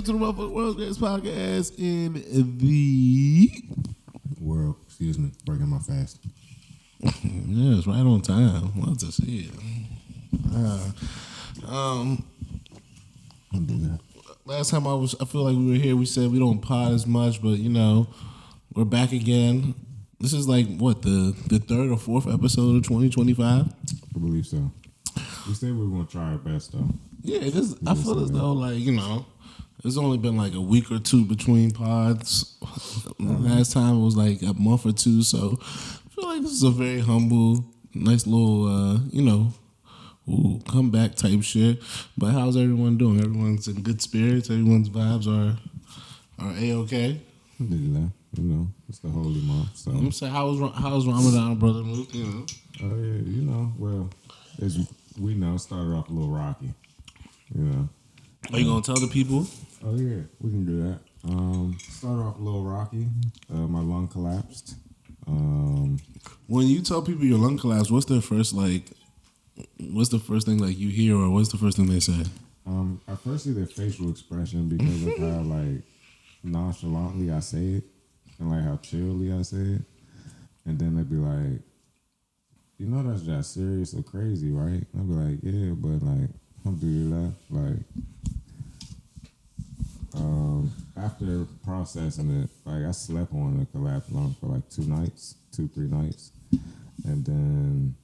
listening to the motherfucking World's Greatest Podcast in the world. Excuse me, breaking my fast. Yeah, it's right on time. Love to see it. I'll do that. Last time I feel like we were here, we said we don't pod as much, but we're back again. This is like what the third or fourth episode of 2025. I believe so. We said we were gonna try our best though. Yeah, I feel as though there's only been like a week or two between pods. Last time it was like a month or two, so I feel like this is a very humble, nice little, comeback type shit. But how's everyone doing? Everyone's in good spirits. Everyone's vibes are A-okay. It's the holy month. So I'm saying, how's Ramadan, brother? Oh yeah, well, as we know, started off a little rocky. Are you gonna tell the people? Oh yeah, we can do that. Started off a little rocky. My lung collapsed. When you tell people your lung collapsed, what's the first thing like you hear, or what's the first thing they say? I first see their facial expression because of how like nonchalantly I say it and like how chilly I say it, and then they'd be like, that's just serious or crazy, right? I'd be like, yeah, but like, alhamdulillah, like, after processing it, like I slept on the collapsed lung for like 3 nights, and then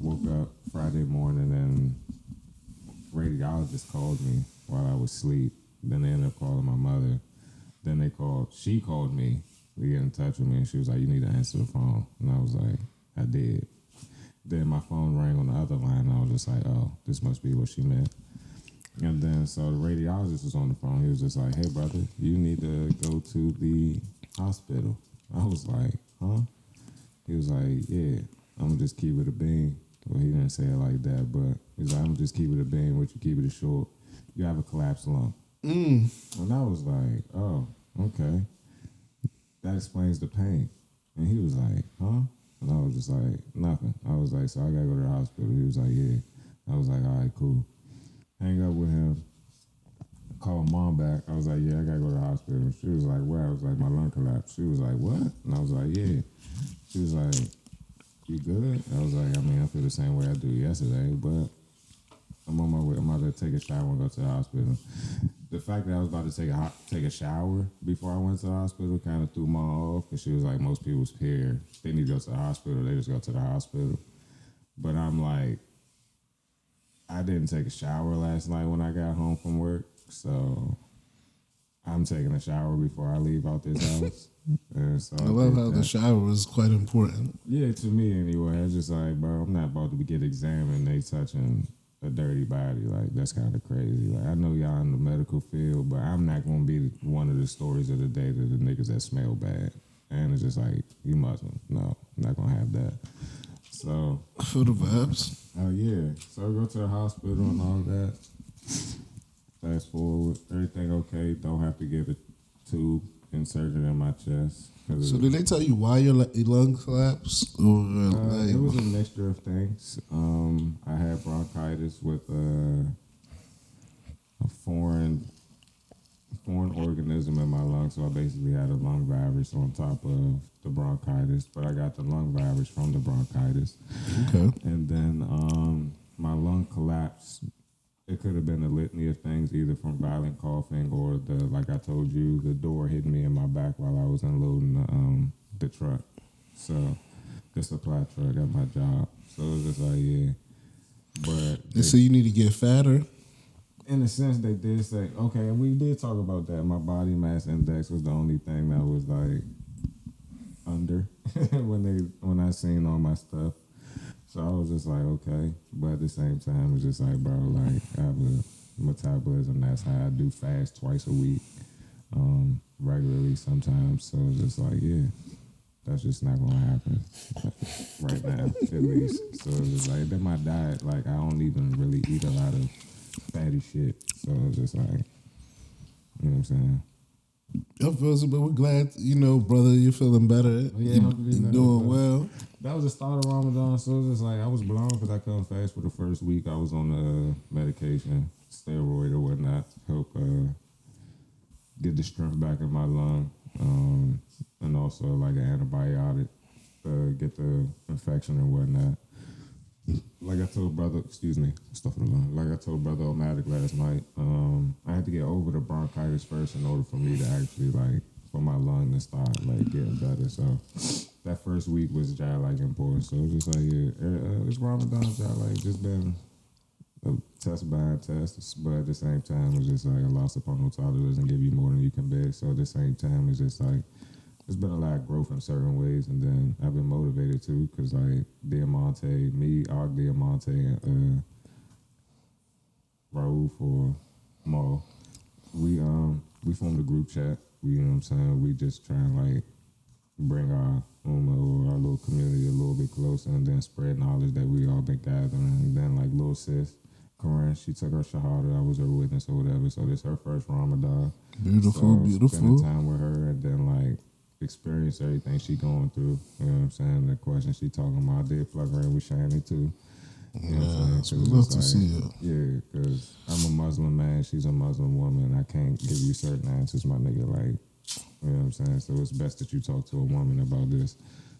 woke up Friday morning and radiologist called me while I was asleep. Then they ended up calling my mother. Then she called me to get in touch with me, and she was like, you need to answer the phone. And I was like, I did. Then my phone rang on the other line, and I was just like, oh, this must be what she meant. And then so the radiologist was on the phone. He was just like, hey, brother, you need to go to the hospital. I was like, huh? He was like, yeah, I'm going to just keep it a bean. Well, he didn't say it like that, but he's like, I'm going to just keep it a bean. What you keep it short, you have a collapsed lung. And I was like, oh, okay. That explains the pain. And he was like, huh? And I was just like, nothing. I was like, so I got to go to the hospital. He was like, yeah. I was like, all right, cool. Hang up with him. Call mom back. I was like, yeah, I got to go to the hospital. She was like, well, I was like, my lung collapsed. She was like, what? And I was like, yeah. She was like, you good? I was like, I feel the same way I do yesterday, but I'm on my way. I'm about to take a shower and go to the hospital. The fact that I was about to take a shower before I went to the hospital kind of threw mom off, because she was like, most people's here, they need to go to the hospital, they just go to the hospital. But I'm like, I didn't take a shower last night when I got home from work, so I'm taking a shower before I leave out this house. And so I love how the shower is quite important. Yeah, to me anyway. It's just like, bro, I'm not about to get examined. They touching a dirty body. Like, that's kind of crazy. Like, I know y'all in the medical field, but I'm not going to be one of the stories of the day to the niggas that smell bad. And it's just like, you Muslim. No, I'm not going to have that. So. For the vibes. Oh, yeah. So I go to the hospital and all that. Fast forward. Everything okay. Don't have to get a tube inserted in my chest. So did they tell you why your lung collapsed? It was a mixture of things. I had bronchitis with a foreign organism in my lungs, so I basically had a lung virus on top of the bronchitis. But I got the lung virus from the bronchitis. Okay. And then my lung collapsed. It could have been a litany of things, either from violent coughing or like I told you, the door hitting me in my back while I was unloading the truck. So the supply truck at my job. So it was just like, yeah. But they say you need to get fatter. In a sense, they did say, okay, and we did talk about that. My body mass index was the only thing that was like under when I seen all my stuff. So I was just like, okay. But at the same time, it's just like, bro, like, I have a metabolism that's high. I do fast twice a week, regularly sometimes. So it's just like, yeah, that's just not going to happen right now, at least. So it's just like, then my diet, like, I don't even really eat a lot of fatty shit. So it's just like, you know what I'm saying? I feel so, but we're glad, brother, you're feeling better. Yeah, You're alhamdulillah, doing well. That was the start of Ramadan, so it's just like I was blown because I couldn't fast for the first week. I was on medication, steroid or whatnot, help get the strength back in my lung, and also like an antibiotic, get the infection and whatnot. Like I told brother, excuse me, stuff in the lung. Like I told brother Omatic last night, I had to get over the bronchitis first in order for me to actually like for my lung to start like getting better. So that first week was just like important. So it was just like it's Ramadan, just like just been a test by test, but at the same time it's just like Allah subhanahu wa ta'ala doesn't give you more than you can bear. So at the same time it's just like there's been a lot of growth in certain ways, and then I've been motivated too, because like Diamante, me, Og Diamante, and Raouf or Mo, we formed a group chat. You know what I'm saying? We just try and like bring our Ummah or our little community a little bit closer, and then spread knowledge that we all been gathering. And then like little sis, Corinne, she took her shahada. I was her witness or whatever. So this her first Ramadan. Beautiful, so beautiful. Spending time with her, and then like experience everything she going through. You know what I'm saying? The question she talking about, I did plug her in with Shani too. You know what I'm saying? We'd love to see her. Yeah, because I'm a Muslim man, she's a Muslim woman. I can't give you certain answers, my nigga. Like, you know what I'm saying? So it's best that you talk to a woman about this.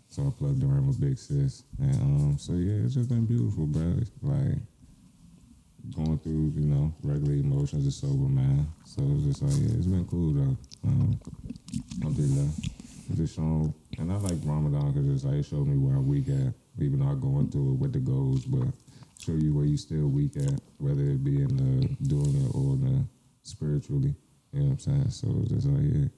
So I plugged her in with Big Sis. And so yeah, it's just been beautiful, bro. Like, going through, regular emotions as sober man. So it's just like, yeah, it's been cool though. Alhamdulillah. It just shown, and I like Ramadan because it's like it showed me where I'm weak at, even though I'm going through it with the goals, but show you where you still weak at, whether it be in the doing it or the spiritually. You know what I'm saying? So it's just like, yeah.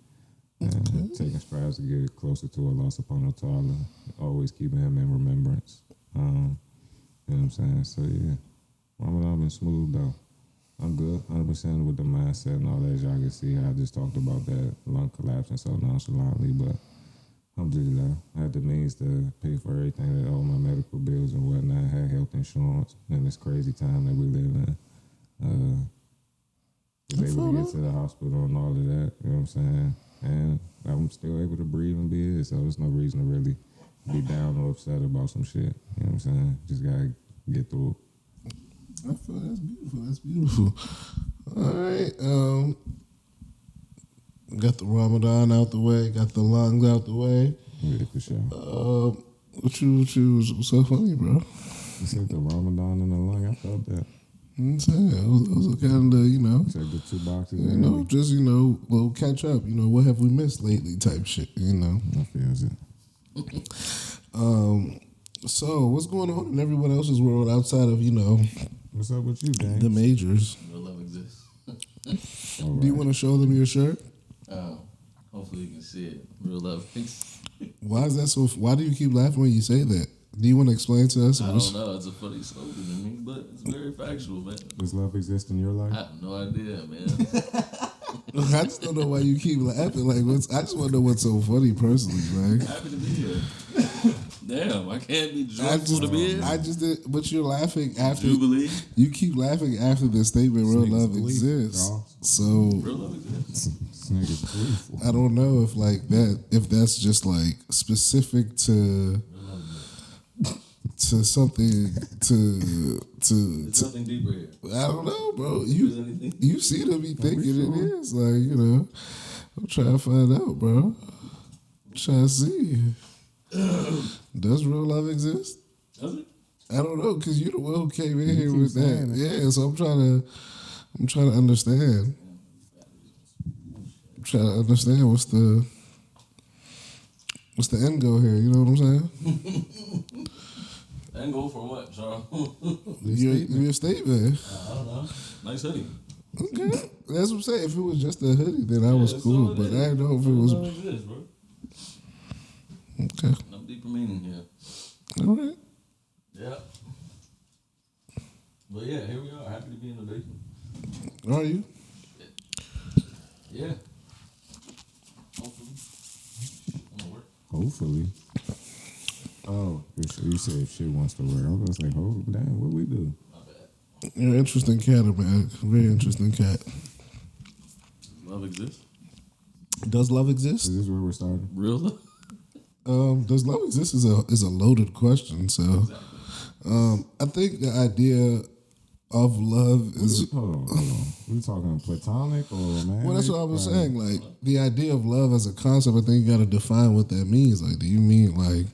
And taking strides to get closer to Allah subhanahu wa ta'ala, always keeping him in remembrance. You know what I'm saying? So yeah, Ramadan been smooth though. I'm good, 100% with the mindset and all that. As y'all can see, I just talked about that lung collapsing so nonchalantly, but alhamdulillah, I had the means to pay for everything, all my medical bills and whatnot. I had health insurance in this crazy time that we live in. Was able to get to the hospital and all of that, you know what I'm saying? And I'm still able to breathe and be here, so there's no reason to really be down or upset about some shit. You know what I'm saying? Just gotta get through it. I feel that's beautiful. That's beautiful. All right. Got the Ramadan out the way. Got the lungs out the way. Yeah, for sure. What you was so funny, bro? You said the Ramadan and the lung. I felt that. I'm saying it was kind of, Check the 2 boxes. just little catch up. What have we missed lately? Type shit. I feels it. So what's going on in everyone else's world outside of What's up with you, gang? the majors? Real love exists. All Do you right. want to show them your shirt? Hopefully you can see it. Real love exists. Why is that so? Why do you keep laughing when you say that? Do you want to explain to us? I don't know. It's a funny slogan to me, but it's very factual, man. Does love exist in your life? I have no idea, man. I just don't know why you keep laughing. Like, I just want to know what's so funny personally, man. Happy to be here. Damn, I can't be I joyful to be here. just did, but you're laughing after. Jubilee. You keep laughing after the statement, "Real This nigga's love bleak, exists." dawg. So Real love exists. This nigga's gleeful. I don't know if like that, if that's just like specific to something to. There's nothing deeper here. I don't know, bro. There's anything. You seem to be thinking it is like I'm trying to find out, bro. I'm trying to see. Does real love exist? Does it? I don't know, cause you the one who came in here keep with that. saying it. Yeah, so I'm trying to understand. I'm trying to understand what's the end goal here. You know what I'm saying? And go for what, Charles? Your statement. I don't know. Nice hoodie. Okay, that's what I'm saying. If it was just a hoodie, then I was that's cool. all it But is. I didn't know if it Real was love exists, bro. okay. No deeper meaning here. All right. Yeah. But yeah, here we are. Happy to be in the basement. Are you? Yeah. Hopefully. I'm gonna work. Hopefully. Oh, you said if shit wants to work. I was just like, oh, damn, what we do? My bad. You're an interesting cat, man. Very interesting cat. Love exists. Does love exist? Is this where we're starting? Real love. Does love exist is a loaded question. So, I think the idea of love is. Hold on. We talking platonic or romantic? Well, that's what I was saying. Like the idea of love as a concept, I think you got to define what that means. Like, do you mean like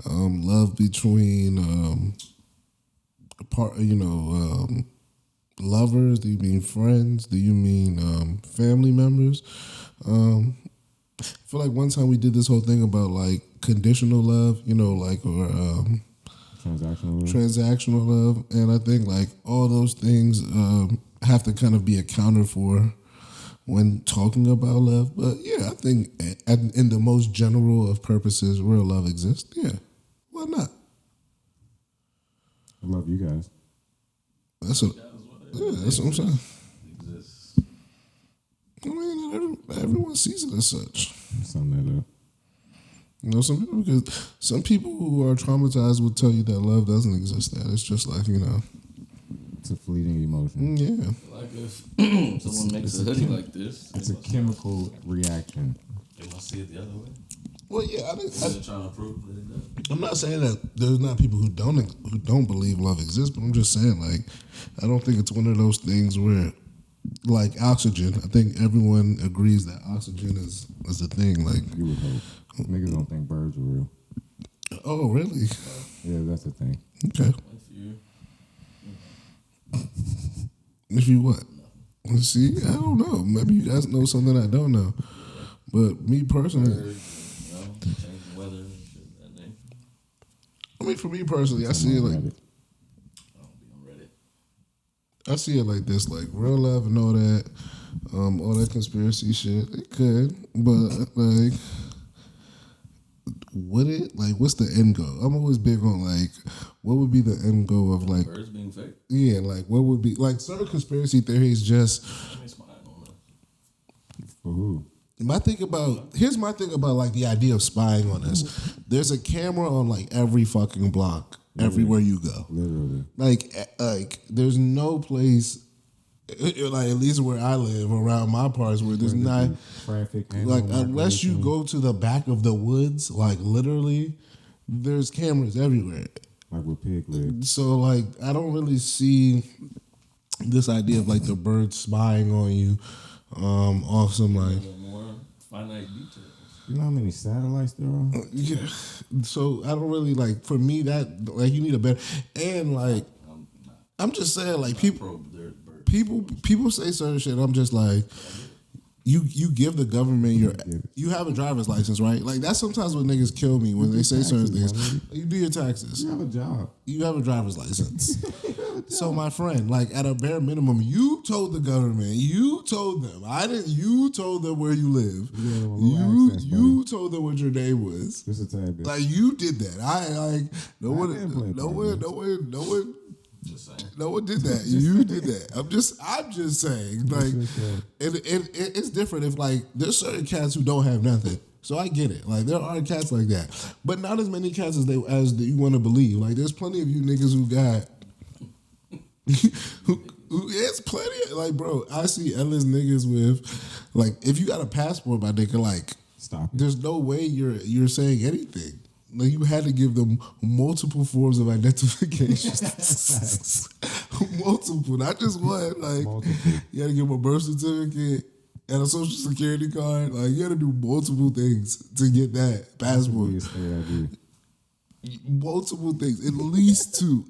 love between lovers? Do you mean friends? Do you mean family members? I feel like one time we did this whole thing about like conditional love, or transactional love, and I think like all those things have to kind of be accounted for when talking about love. But yeah, I think in the most general of purposes, real love exists. Yeah, why not? I love you guys. That's what I'm saying. Exists. I mean, everyone sees it as such. Sum that up. Some people who are traumatized will tell you that love doesn't exist. That it's just like It's a fleeting emotion. yeah. Like if someone makes a hoodie like this, It's a chemical reaction. they must see it the other way. Well, yeah. They're trying to prove that it does. I'm not saying that there's not people who don't believe love exists, but I'm just saying like I don't think it's one of those things where like oxygen. I think everyone agrees that oxygen is a thing. Like, You would hope. Niggas don't think birds are real. oh really? Yeah, that's the thing. Okay. If you what? See, I don't know. Maybe you guys know something I don't know. But me personally, Change the weather and shit of that nature. I mean, for me personally, I see it like I don't be on Reddit. I see it like this, like real love and all that conspiracy shit. It could, but like, would it? Like, what's the end goal? I'm always big on like, what would be the end goal of like, Birds being fake. yeah, like what would be like certain conspiracy theories just. They spying on us. For who? Here's my thing about like the idea of spying on us. There's a camera on like every fucking block, everywhere you go. Literally. Like there's no place, like at least where I live around my parts where there's not Traffic. like unless you go to the back of the woods, like literally, there's cameras everywhere. Like with pig legs. So like I don't really see this idea of like the birds spying on you, off some like. More finite details. You know how many satellites there are? Yeah. So I don't really like. For me, that like you need a better and like. I'm just saying like people say certain shit. I'm just like. You give the government you have a driver's license, right? Like that's sometimes what niggas kill me when they say certain things. You do your taxes. You have a job. You have a driver's license. So my friend, like at a bare minimum, you told the government, you told them. I didn't. You told them where you live. You told them what your name was. Just a tad bit. Like you did that. No one. Just saying. No one did that. You did that. I'm just saying. Like, it's different if like there's certain cats who don't have nothing. So I get it. Like there are cats like that, but not as many cats as you want to believe. Like there's plenty of you niggas who got. It's plenty of, like, bro, I see endless niggas with like if you got a passport, my nigga, like Stop it. there's no way you're saying anything. Like you had to give them multiple forms of identification. Multiple, not just one. Like you had to give them a birth certificate and a social security card. Like you had to do multiple things to get that passport. Multiple things, at least two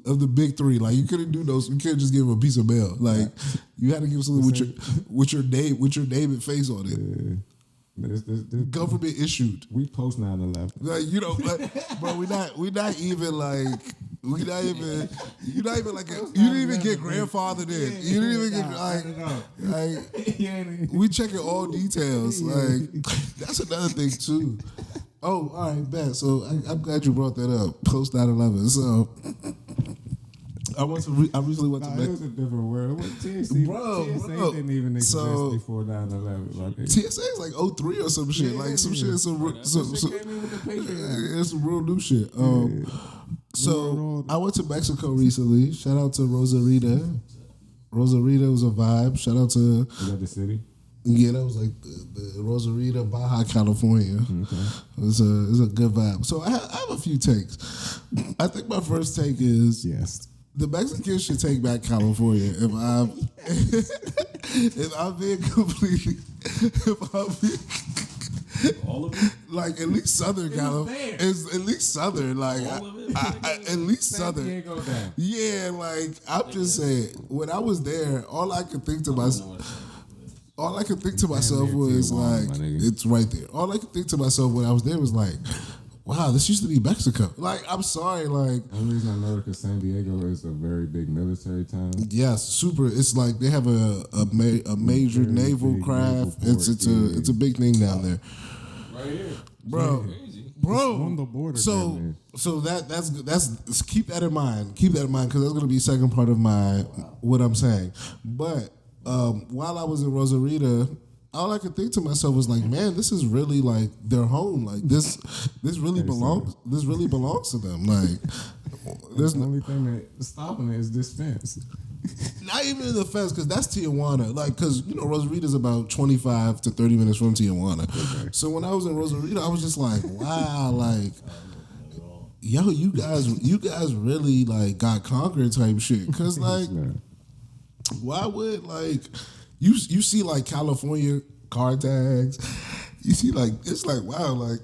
of the big three. Like you couldn't do those. You couldn't just give them a piece of mail. Like you had to give something with your name and face on it. Government issued. We post 9/11. Like bro, we not even like. You're not even like you didn't even get grandfathered in. You didn't even get we checking all details. Like that's another thing too. Oh, all right, bet. So I'm glad you brought that up. Post 9/11. So I recently went to It was a different world. TSA Bro. didn't even exist So- before 9/11. TSA is like 03 or some shit. Like some shit. Some came in with the Patriot. it's some real new shit. So I went to Mexico recently. Shout out to Rosarita. Rosarita was a vibe. Shout out to Is that the city? Yeah, that was like the Rosarita, Baja, California. It's a good vibe. So I have a few takes. I think my first take is Yes. the Mexicans should take back California. If I'm being completely, if I'm being, All of it. like at least Southern California, is at least Southern, like All of it? at least San Southern. Diego down. Yeah, like I'm just saying, when I was there, all I could think to myself. All I could think to myself near was Tijuana, like, my nigga. it's right there. All I could think to myself when I was there was like, wow, this used to be Mexico. Like, I'm sorry, like, The only reason I know it because San Diego is a very big military town. yes, super. It's like they have a major Very naval big craft. naval port, It's a big thing down there, Right here. bro. Crazy. Bro, It's on the border, So, damn near. so that's keep that in mind. Keep that in mind because that's gonna be second part of my what I'm saying. But while I was in Rosarita, all I could think to myself was like, man, this is really like their home. Like this really belongs. This really belongs to them. Like there's The only thing that's stopping it is this fence. not even in the fence because that's Tijuana. Like because Rosarita's about 25 to 30 minutes from Tijuana. Okay. So when I was in Rosarita, I was just like, wow, like. Yo, you guys really like got conquered type shit. Cause like, why would like you see like California car tags? You see like it's like wow, like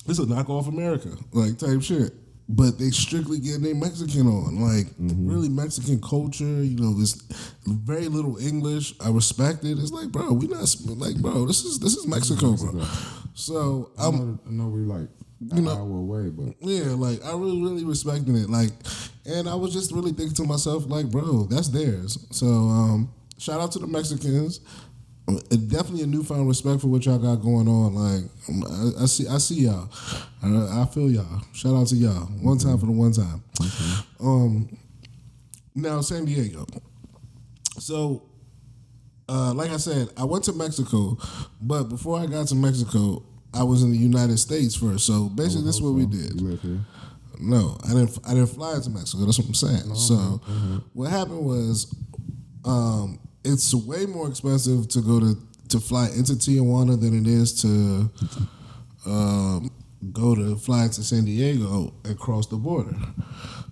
it's a knockoff America like type shit. But they strictly getting their Mexican on, like really Mexican culture. There's very little English. I respect it. It's like, bro, we not like, bro. This is Mexico, bro. So I know we like an hour away, but yeah, like I really respecting it. Like, and I was just really thinking to myself, like, bro, that's theirs. So, shout out to the Mexicans. Definitely a newfound respect for what y'all got going on. Like, I see y'all. I feel y'all. Shout out to y'all. One time for the one time. Now San Diego. So, like I said, I went to Mexico, but before I got to Mexico, I was in the United States first. So basically, this is what we did. You live here? No, I didn't fly to Mexico. That's what I'm saying. So what happened was, it's way more expensive to go to fly into Tijuana than it is to fly to San Diego and cross the border.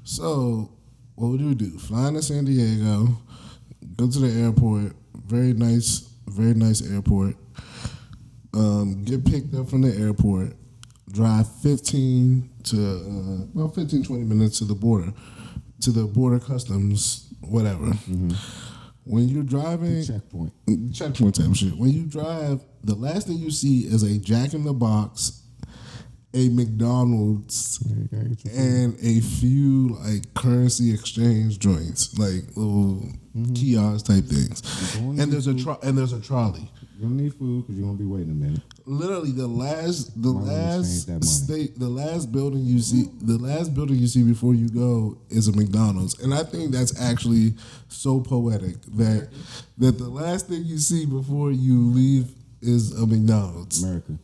So what would you do? Fly into San Diego, go to the airport. Very nice airport. Get picked up from the airport, drive 15 to 20 minutes to the border customs, whatever. When you're driving, checkpoint type shit. When you drive, the last thing you see is a Jack in the Box, a McDonald's, and a few like currency exchange joints, like little kiosk type things. And there's a trolley. You don't need food because you're gonna be waiting a minute. Literally, the last building you see before you go is a McDonald's, and I think that's actually so poetic that the last thing you see before you leave is a McDonald's. America.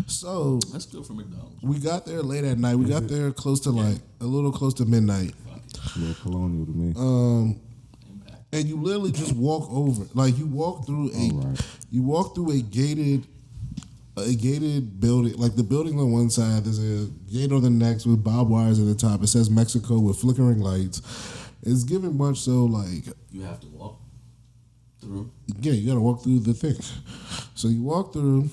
So That's good for McDonald's. we got there late at night. We got there close to a little close to midnight. A little colonial to me. And you literally just walk over, like you walk through a gated building. Like the building on one side, there's a gate on the next with barbed wires at the top. It says Mexico with flickering lights. It's giving much so like You have to walk through. yeah, you gotta walk through the thing. So you walk through,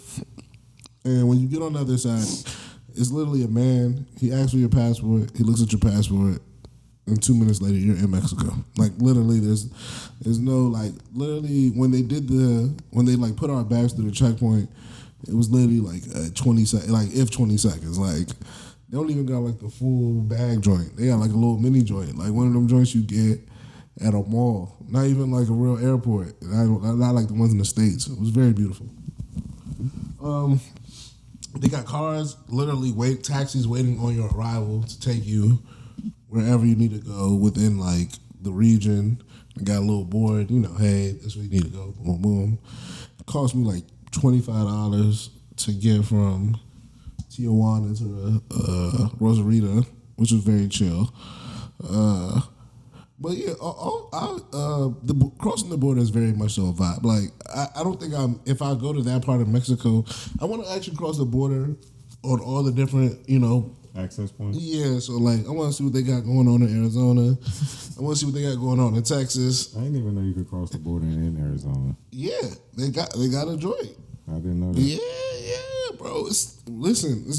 and when you get on the other side, it's literally a man. He asks for your passport. He looks at your passport. And 2 minutes later, you're in Mexico. Like literally, there's no like literally when they like put our bags through the checkpoint, it was literally like 20 seconds, like if 20 seconds. Like they don't even got like the full bag joint. They got like a little mini joint, like one of them joints you get at a mall. Not even like a real airport. Not like the ones in the States. It was very beautiful. They got cars, literally taxis waiting on your arrival to take you wherever you need to go within like the region. I got a little board, hey, this is where you need to go. Boom, boom. It cost me like $25 to get from Tijuana to Rosarita, which was very chill. But yeah, crossing the border is very much so a vibe. Like I don't think if I go to that part of Mexico, I want to actually cross the border on all the different, Access points. yeah. So like, I want to see what they got going on in Arizona. I want to see what they got going on in Texas. I didn't even know you could cross the border in Arizona. Yeah, they got a joint. I didn't know that. Yeah, bro. It's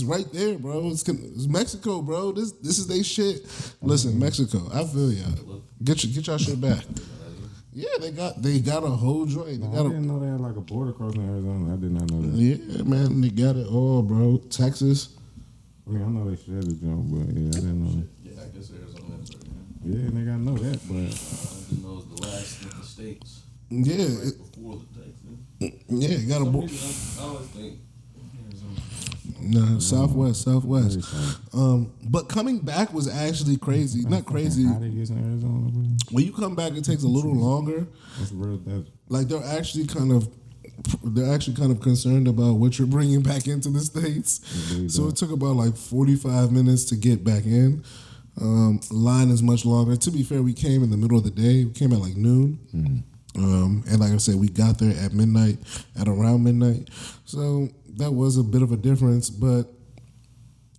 right there, bro. It's Mexico, bro. This is they shit. Listen, Mexico, I feel y'all. Get y'all shit back. Yeah, they got a whole joint. They I got didn't know they had like a border crossing Arizona. I did not know that. yeah, man. They got it all, bro. Texas. I mean, I know they shared the jump, but yeah, I didn't know that. Yeah, I guess Arizona is right now. Yeah, nigga, I know that, but I just know it's the last of the states. Yeah, Right before the Texas. yeah. Got a Some border. reason I always think Arizona. Nah, Southwest. very sorry. But coming back was actually crazy. Not crazy. How they get in Arizona, bro? When you come back, it takes a little longer. That's real. That Like they're actually kind of concerned about what you're bringing back into the states. believe So that. it took about like 45 minutes to get back in. Line is much longer. To be fair, we came in the middle of the day. We came at like noon. And like I said, we got there at midnight, at around midnight. So that was a bit of a difference, but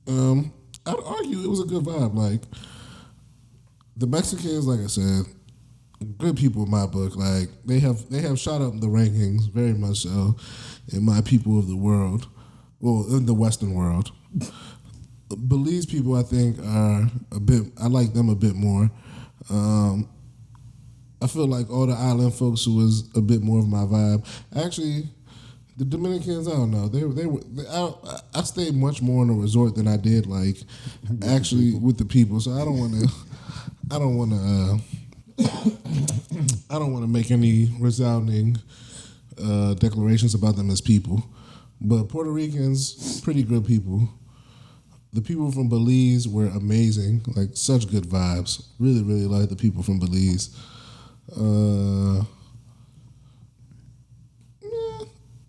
I'd argue it was a good vibe. Like the Mexicans, like I said, good people in my book. Like they have shot up the rankings very much so in my people of the world. Well, in the Western world. Belize people, I think, are a bit. I like them a bit more. I feel like all the island folks was a bit more of my vibe. Actually, the Dominicans, I don't know. I stayed much more in a resort than I did like actually with the people. So I don't want to make any resounding declarations about them as people. But Puerto Ricans, pretty good people. The people from Belize were amazing, like such good vibes. Really, really like the people from Belize.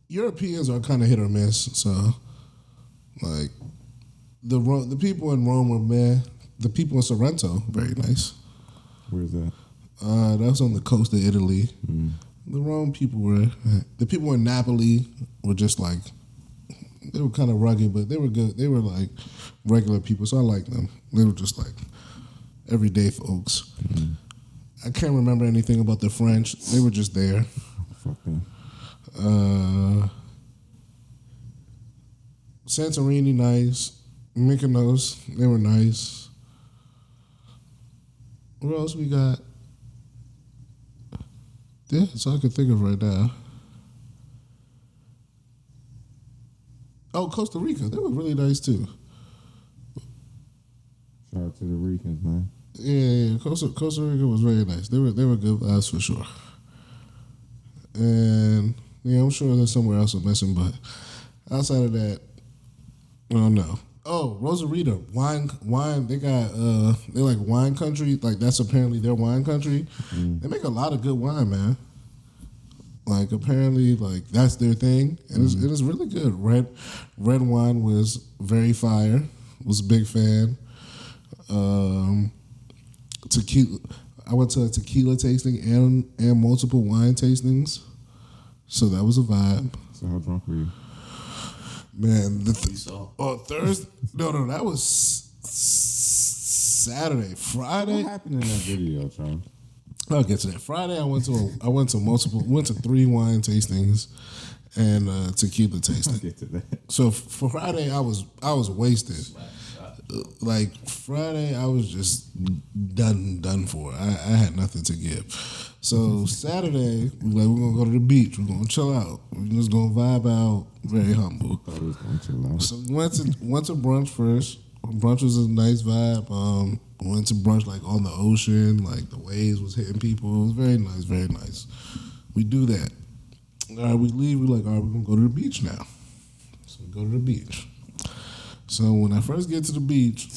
Europeans are kind of hit or miss. So, like, the people in Rome were meh. The people in Sorrento, very nice. where's that? That's on the coast of Italy. The Rome people were. The people in Napoli were just like. They were kind of rugged, but they were good. They were like regular people, so I liked them. They were just like everyday folks. I can't remember anything about the French. They were just there. Fuck them. Santorini, nice. Mykonos, they were nice. What else we got? Yeah, that's all I can think of right now. Oh, Costa Rica, they were really nice too. Shout out to the Ricans, man. Yeah, Costa Rica was very nice. They were good vibes for sure. And yeah, I'm sure there's somewhere else I'm missing, but outside of that, I don't know. Oh, Rosarito, wine. They got they like wine country. Like that's apparently their wine country. They make a lot of good wine, man. Like apparently, like that's their thing, and it is really good. Red wine was very fire. Was a big fan. Tequila. I went to a tequila tasting and multiple wine tastings, so that was a vibe. So how drunk were you? Man, We saw. Thursday. No, that was Saturday. Friday. What happened in that video, Charles? I'll get to that. Friday, I went to 3 wine tastings and tequila I'll tasting. get to that. So for Friday, I was wasted. Like Friday, I was just done for. I had nothing to give. So Saturday, we're gonna go to the beach. We're gonna chill out. We're just gonna vibe out. Very humble. Thought it was going to chill out. So went to brunch first. Brunch was a nice vibe. Went to brunch like on the ocean, like the waves was hitting people. It was very nice, very nice. We do that. All right, we leave. We're like, all right, we're gonna go to the beach now. So we go to the beach. So when I first get to the beach,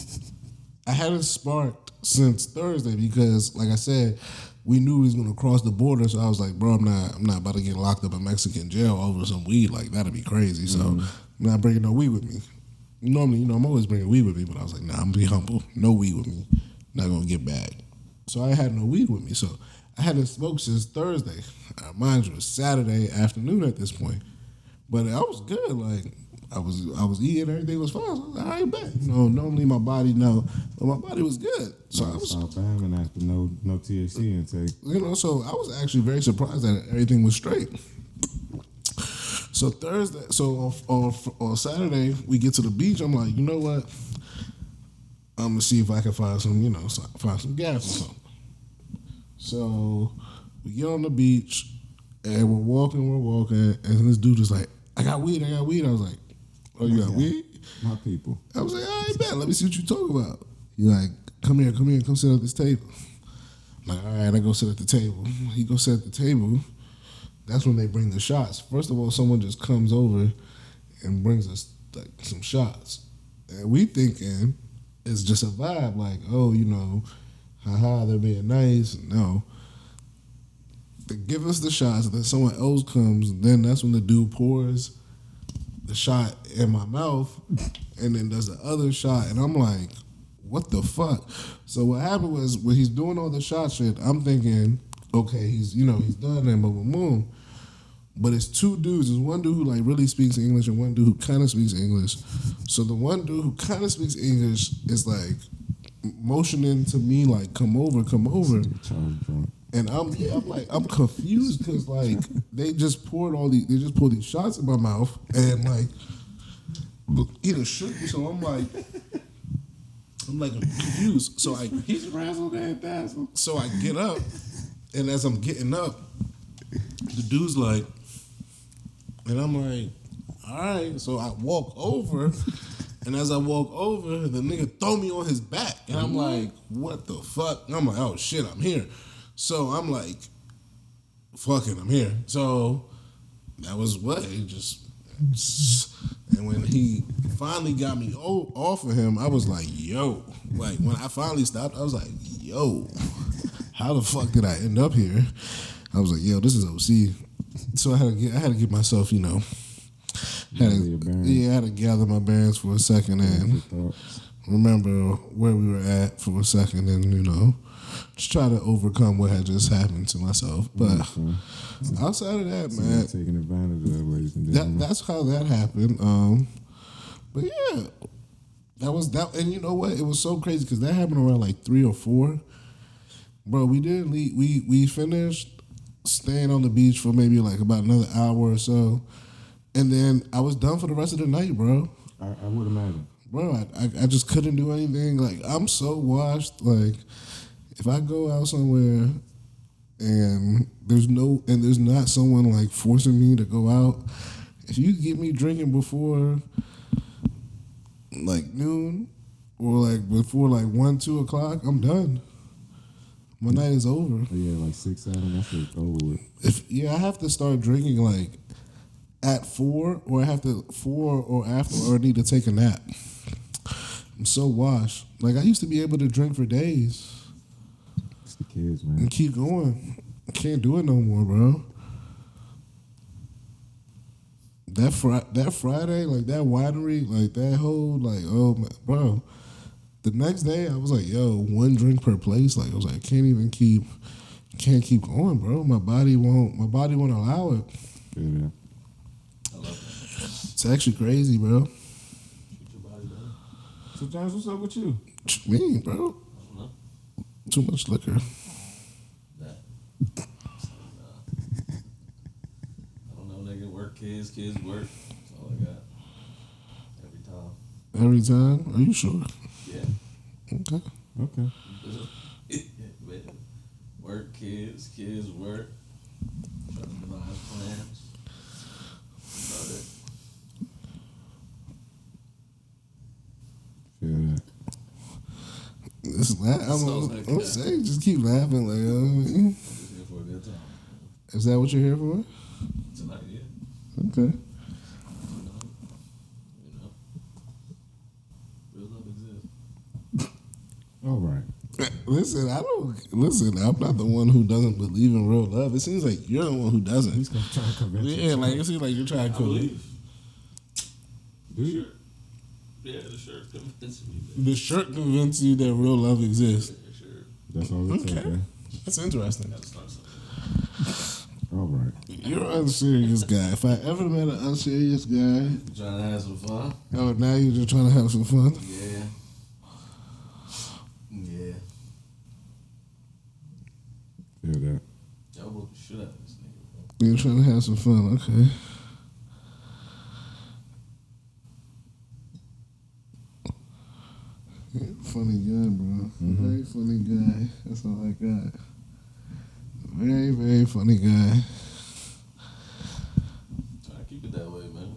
I hadn't sparked since Thursday because, like I said, we knew we was gonna cross the border. So I was like, bro, I'm not about to get locked up in Mexican jail over some weed. Like that'd be crazy. So I'm not bringing no weed with me. Normally, I'm always bringing weed with me, but I was like, nah, I'm gonna be humble. No weed with me. Not gonna get back. So I had no weed with me. So I hadn't smoked since Thursday. Mind you, it was Saturday afternoon at this point. But I was good. Like I was eating, everything was fine. So I was like, I ain't bad. You know, normally my body but my body was good. So I was, Stop having after no THC intake. you know, so I was actually very surprised that everything was straight. So Thursday, so on Saturday we get to the beach. I'm like, you know what? I'm gonna see if I can find some, find some gas or something. So we get on the beach and we're walking, and this dude is like, I got weed. I was like, oh, you got weed? My people. I was like, all right, bet. Let me see what you talking about. He like, come here, come sit at this table. I'm like, all right, I go sit at the table. He go sit at the table. That's when they bring the shots. First of all, someone just comes over and brings us like some shots. And we thinking it's just a vibe, like, oh, haha, they're being nice. No. They give us the shots, and then someone else comes, and then that's when the dude pours the shot in my mouth and then does the other shot, and I'm like, what the fuck? So what happened was when he's doing all the shot shit, I'm thinking, okay, he's done and boom, boom, boom. But it's two dudes. There's one dude who like really speaks English and one dude who kind of speaks English. So the one dude who kind of speaks English is like motioning to me like, come over. And I'm confused because like they just poured these shots in my mouth and like he done shook me. So I'm like confused. So He's razzled and dazzled. So I get up, and as I'm getting up, the dude's like, and I'm like, all right. So I walk over, and as I walk over, the nigga throw me on his back, and I'm like, what the fuck? And I'm like, oh shit, I'm here. So I'm like, fucking, I'm here. So that was what he just. And when he finally got me off of him, I was like, yo. Like, when I finally stopped, I was like, yo, how the fuck did I end up here? I was like, yo, this is OC. So I had to get myself, I had to gather my bearings for a second and remember where we were at for a second and, just try to overcome what had just happened to myself. But outside of that, man, taking advantage of, ladies and gentlemen. That's how that happened. But yeah, that was that. And you know what? It was so crazy because that happened around like 3 or 4. Bro, we didn't leave. We finished staying on the beach for maybe like about another hour or so, and then I was done for the rest of the night, bro. I would imagine. Bro, I just couldn't do anything. Like, I'm so washed. Like, if I go out somewhere and there's not someone like forcing me to go out, if you get me drinking before like noon or like before like 1, 2 o'clock, I'm done. My night is over. Yeah, like 6, 7, that shit's over with. I have to start drinking like at 4 or I have to 4 or after or I need to take a nap. I'm so washed. Like, I used to be able to drink for days. It's the kids, man. And keep going. I can't do it no more, bro. That Friday, like that winery, like that whole, like, oh, my, bro. The next day, I was like, yo, 1 drink per place. Like, I was like, I can't keep going, bro. My body won't allow it. Yeah. I love that. It's actually crazy, bro. Keep your body down. So, Jones, what's up with you? What you mean, bro? I don't know. Too much liquor. That. I don't know, nigga. Work, kids work. That's all I got. Every time. Every time? Are you sure? Yeah. Okay. Work, kids work. Trying to devise plans. About it. Feel that. I'm saying, just keep laughing. Like, I'm just here for a good time. Is that what you're here for? Tonight, yeah. Okay. You know. Real love exists. All right. Listen, I'm not the one who doesn't believe in real love. It seems like you're the one who doesn't. He's going to try to convince you. Yeah, like, it seems like you're trying to I convince. believe. Do you? Yeah, the shirt convinced me. The shirt convinced you that real love exists. Yeah, sure. That's all it takes. Okay. That's interesting. Gotta start something. All right. You're an unserious guy. If I ever met an unserious guy, You trying to have some fun? oh, now you're just trying to have some fun. Yeah. Yeah. Feel that. Y'all both the shit out of this nigga, bro. You're trying to have some fun, okay. Funny guy, bro. Very funny guy. That's all I got. Very, very funny guy. Try to keep it that way, man.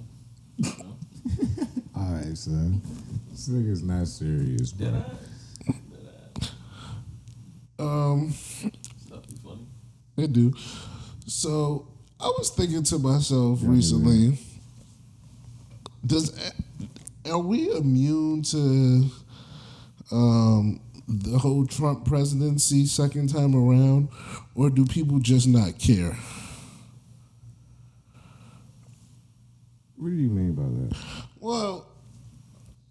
You know? All right, son. This nigga's not serious, bro. Dead eyes. Dead eyes. Stuff be funny. They do. So I was thinking to myself Yeah, recently, are we immune to the whole Trump presidency second time around, or do people just not care? What do you mean by that? Well,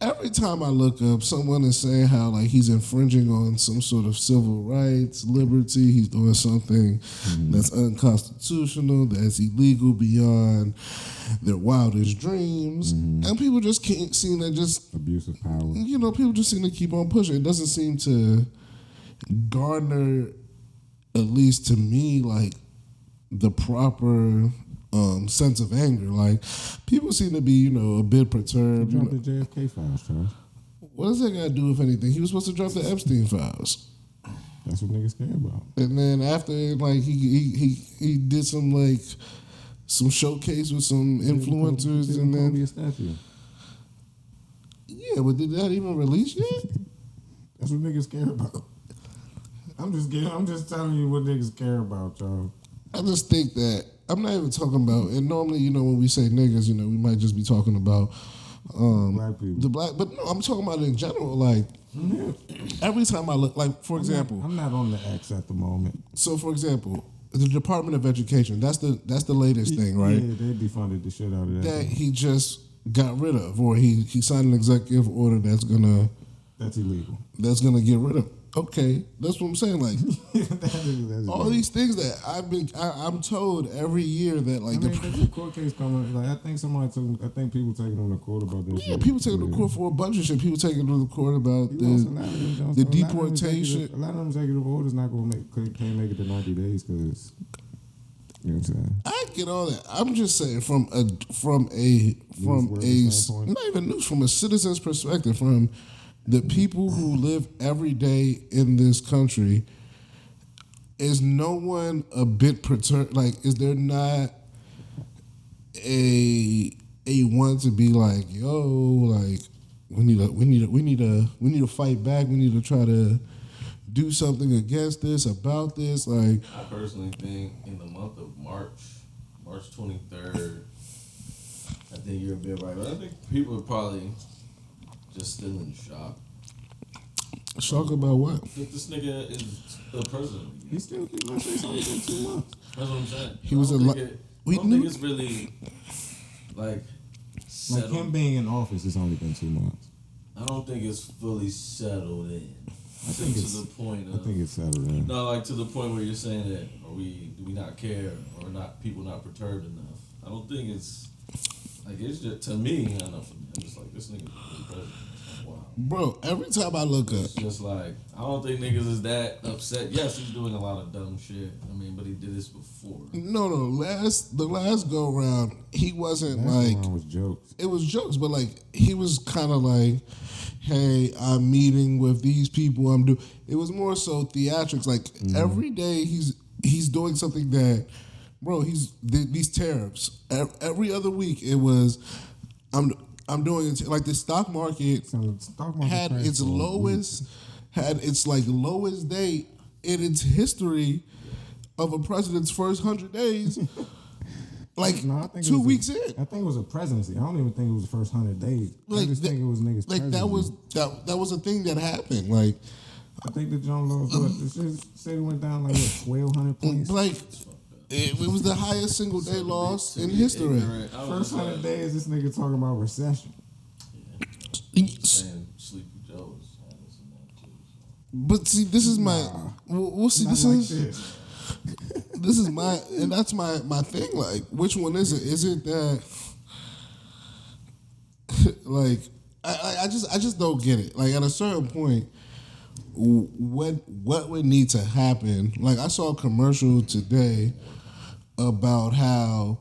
every time I look up, someone is saying how like he's infringing on some sort of civil rights, liberty. He's doing something that's unconstitutional, that's illegal beyond their wildest dreams, and people just can't seem to just, Abuse of power. you know, people just seem to keep on pushing. It doesn't seem to garner, at least to me, like the proper sense of anger. Like people seem to be, you know, a bit perturbed. You Drop know. the JFK files, Charles. What does that got to do with anything? He was supposed to drop the Epstein files, That's what niggas care about. and then after, like he did some showcase with some influencers, and Kobe then a statue. yeah, but did that even release yet? That's what niggas care about. I'm just telling you what niggas care about, y'all. I just think that I'm not even talking about. And normally, you know, when we say niggas, you know, we might just be talking about Black people. the black. But no, I'm talking about in general. Like every time I look, like for example, I'm not on the X at the moment. so for example, the Department of Education. That's the latest thing, right? Yeah, they defunded the shit out of that. That he just got rid of, or he signed an executive order that's gonna illegal. get rid of. Okay, that's what I'm saying. Like That's all these things that I'm told every year that like I mean, there's a court case coming. Like I think people taking them to court about this. yeah, shit. people taking to court for a bunch of shit. People taking to the court about You lost a lot of them Jones. the A lot of them deportation. A lot of them executive orders not gonna can't make it to 90 days because you know what I'm saying. I get all that. I'm just saying from a Newsworthy standpoint. not even news, from a citizen's perspective, from the people who live every day in this country, is no one a bit perturbed? Like, is there not a one to be like, yo, like we need to fight back. We need to try to do something against this, about this. Like, I personally think in the month of March 23rd, I think you're a bit right. But I think people are probably just still in shock. shock about what? That this nigga is the president again. He's still it's only been 2 months. That's what I'm saying. He was I a don't lo- think it- we I don't knew- think it's really like Like settled. him being in office, it's only been 2 months. I don't think it's fully settled in. I think to it's the point I of think it's settled in. no, like to the point where you're saying that do we not care or not people not perturbed enough? I don't think it's like it's just to me. I don't know. I'm just like this nigga is president. It's like, wow. Bro, every time I look up, It's just like I don't think niggas is that upset. Yes, he's doing a lot of dumb shit. I mean, but he did this before. no, the last go round, he wasn't That's like, the one with jokes. it was jokes, but like he was kind of like, hey, I'm meeting with these people. It was more so theatrics. Like every day he's doing something that, bro. These tariffs. Every other week it was, I'm doing it. Like the stock market So the stock market had crashed its for a week. lowest day in its history of a president's first 100 days. Like No, I think it 2 was weeks in. I think it was a presidency. I don't even think it was the first 100 days. I Like just that- think it was niggas. Like that was a thing that happened. Like I think the John Lewis said it went down like what, 1,200 points. like it was the highest single day loss in history. Ignorant. I was First just 100 like, days, this nigga talking about recession. saying Sleepy Joe is honest in that too. But see, this is my. We'll see. This is. This is my, and that's my thing. Like, which one is it? Is it that, like, I just don't get it. Like, at a certain point, what would need to happen? Like, I saw a commercial today about how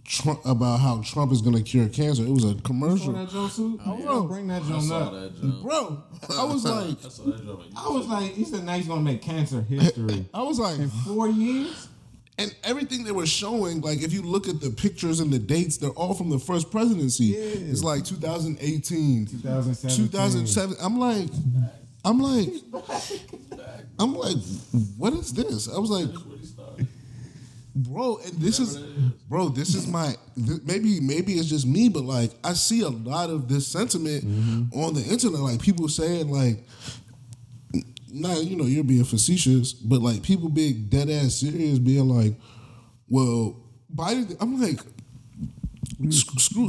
Trump is going to cure cancer. It was a commercial. That jumpsuit? Bring that I jump saw up. that jump. Bro, I was like, I saw that jump. I was like, he said now he's gonna make cancer history. I was like, In 4 years? and everything they were showing, like if you look at the pictures and the dates, they're all from the first presidency. Yeah. It's like 2018, 2017. 2007. I'm like, what is this? I was like, That's where he started. bro, and this is, Whatever that is. bro, this is my, maybe it's just me, but like I see a lot of this sentiment on the internet, like people saying like, nah, you're being facetious, but like people being dead ass serious, being like, well, Biden. I'm like, screw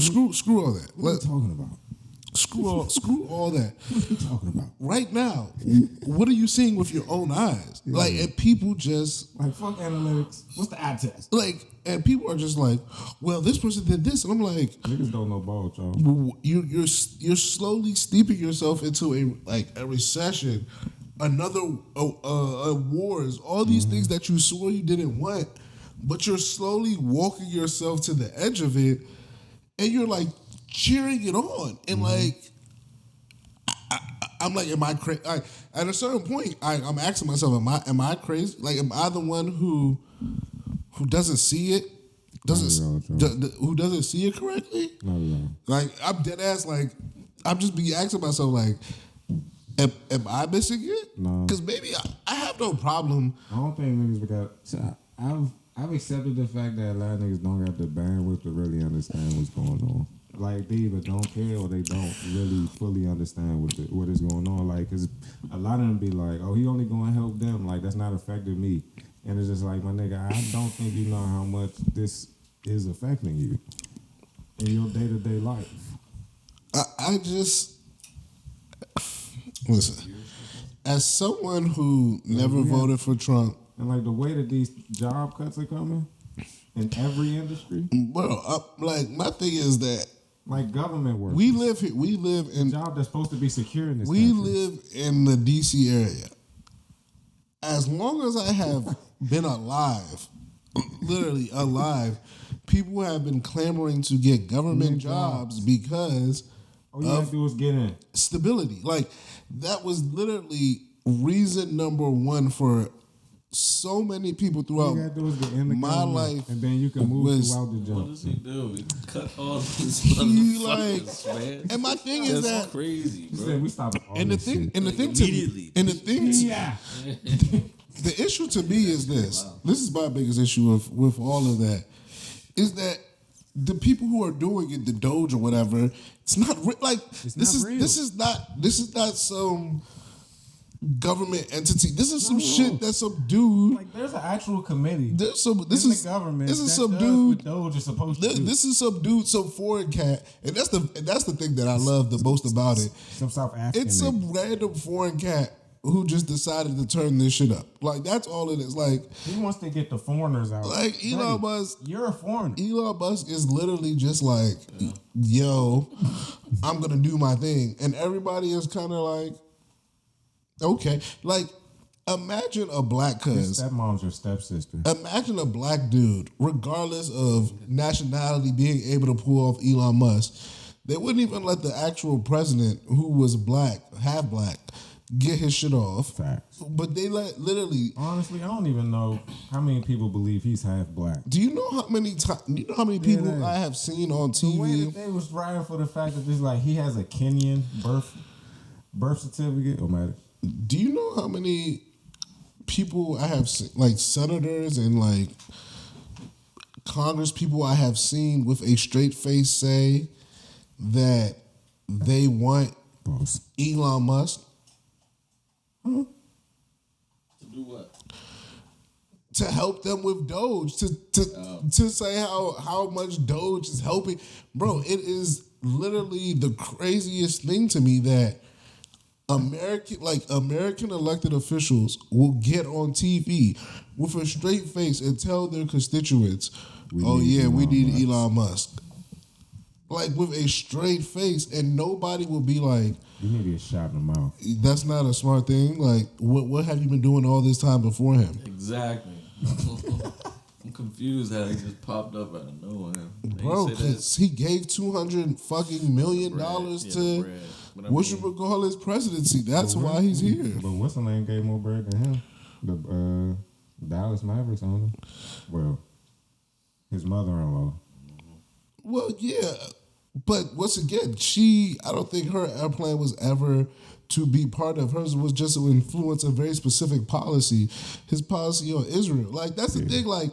all that. What are you talking about? Screw all that. What are you talking about? Right now, what are you seeing with your own eyes? Like, and people just Like, fuck analytics. What's the eye test? like, and people are just like, well, this person did this, and I'm like, Niggas don't know ball, y'all. you're slowly steeping yourself into a recession, another wars, all these things that you swore you didn't want, but you're slowly walking yourself to the edge of it, and you're like cheering it on, and like. I'm like, am I crazy? At a certain point, I'm asking myself, am I crazy? Like, am I the one who doesn't see it? Who doesn't see it correctly? Not at all. Like, I'm dead ass. Like, I'm just be asking myself, like, am I missing it? No. Because maybe I have no problem. I don't think niggas got. So I've accepted the fact that a lot of niggas don't got the bandwidth to really understand what's going on. Like, they either don't care or they don't really fully understand what is going on. Like, cause a lot of them be like, "Oh, he only gonna help them." Like, that's not affecting me. And it's just like, my nigga, I don't think you know how much this is affecting you in your day-to-day life. I just listen. As someone who never voted for Trump, And like the way that these job cuts are coming in every industry, well, like my thing is that like government work, we live here. We live in. job that's supposed to be secure in this We country. live in the DC area. As long as I have been alive, literally alive, people have been clamoring to get government jobs because All you gotta do is get in. stability. Like, that was literally reason number one for so many people All throughout you gotta do is get in the my government, life and then you can move was- throughout the What job. does he do? He cut all these He, motherfuckers, man. and my thing is That's that, crazy, He bro. said we stopped all and the this thing, shit. and the thing to Immediately. and the thing, Yeah. the issue to me is this. This is my biggest issue with all of that. Is that the people who are doing it, the Doge or whatever, it's not like It's this not is real. this is not some government entity. This is some shit that some dude. Like, there's an actual committee This is in the government. This is that some does dude. what Doge is supposed to do. This is some dude, some foreign cat, and that's the thing that I love the most about it. Some South African. It's nigga. some random foreign cat who just decided to turn this shit up. Like, that's all it is. Like He wants to get the foreigners out. Elon Buddy, Musk. You're a foreigner. Elon Musk is literally just like, yo, I'm gonna do my thing, and everybody is kind of like, okay, like imagine a black Your cuz. stepmom's your stepsister. Imagine a black dude, regardless of nationality, being able to pull off Elon Musk. They wouldn't even let the actual president, who was black, half black, get his shit off. Facts. But they let literally. Honestly, I don't even know how many people believe he's half black. Do you know how many times? You know how many people they- I have seen on The way TV? that they was riding for the fact that this, like, he has a Kenyan birth certificate. Oh man, Do you know how many people I have seen, like senators and like Congress people I have seen with a straight face say that they want boss. Elon Musk To do what? to help them with Doge, to say how much Doge is helping. Bro, it is literally the craziest thing to me that American elected officials will get on TV with a straight face and tell their constituents, We "Oh need yeah, we Elon need Musk." Elon Musk." Like with a straight face, and nobody will be like, You need to get shot in the mouth. "That's not a smart thing." Like, what have you been doing all this time before him, Exactly. I'm confused how he just popped up out of nowhere. bro? They say that- Because he gave $200 million Bread. Yeah, to the bread. But I what you mean, would call his presidency. That's why he's here. But what's the name gave more bread than him? The Dallas Mavericks owner. Well, his mother-in-law. Well, yeah, but once again, I don't think her airplane was ever to be part of. Hers was just to influence a very specific policy, his policy on Israel. Like, that's the thing, like,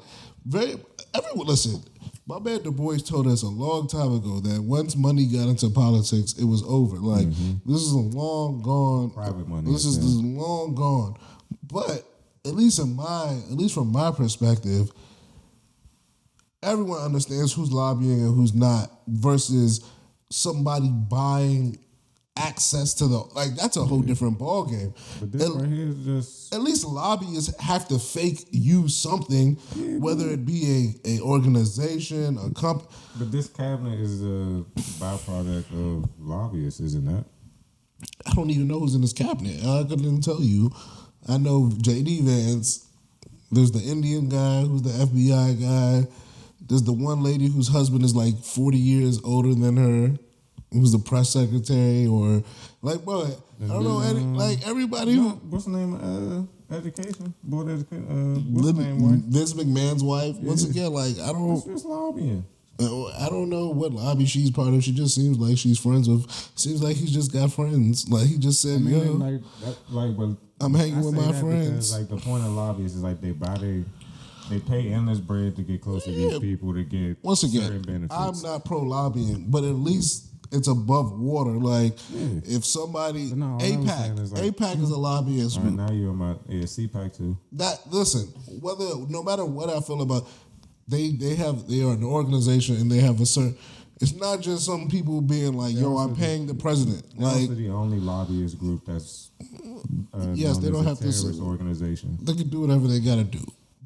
everyone, listen, my man Du Bois told us a long time ago that once money got into politics, it was over. Like, this is a long gone. Private money, This is long gone. But at least from my perspective, everyone understands who's lobbying and who's not versus somebody buying access to that's a whole different ball game. But this right here is just At least lobbyists have to fake use something, whether it be a organization, a company. But this cabinet is a byproduct of lobbyists, isn't that? I don't even know who's in this cabinet. I couldn't tell you. I know J.D. Vance. There's the Indian guy who's the FBI guy. There's the one lady whose husband is like 40 years older than her, who's the press secretary, or like, bro, I don't know, everybody who. What's the name of education? Board of education? What's the name, right? Vince McMahon's wife. Once again, like, It's just lobbying. I don't know what lobby she's part of. She just seems like she's friends with. Seems like he's just got friends. Like he just said, yo, But I'm hanging I with say my that friends. because, like, the point of lobbyists is like they pay endless bread to get close to these people to get once certain again, benefits. I'm not pro lobbying, but at least it's above water. Like if somebody But no, all I'm saying APAC, is, like, APAC is a lobbyist All right, group. now you're on my CPAC too. That listen, no matter what I feel about, they are an organization and they have a certain. It's not just some people being like, "Yo, I'm paying the president." They're Like also the only lobbyist group that's Yes, known they as don't a have to say- terrorist organization. they can do whatever they gotta do,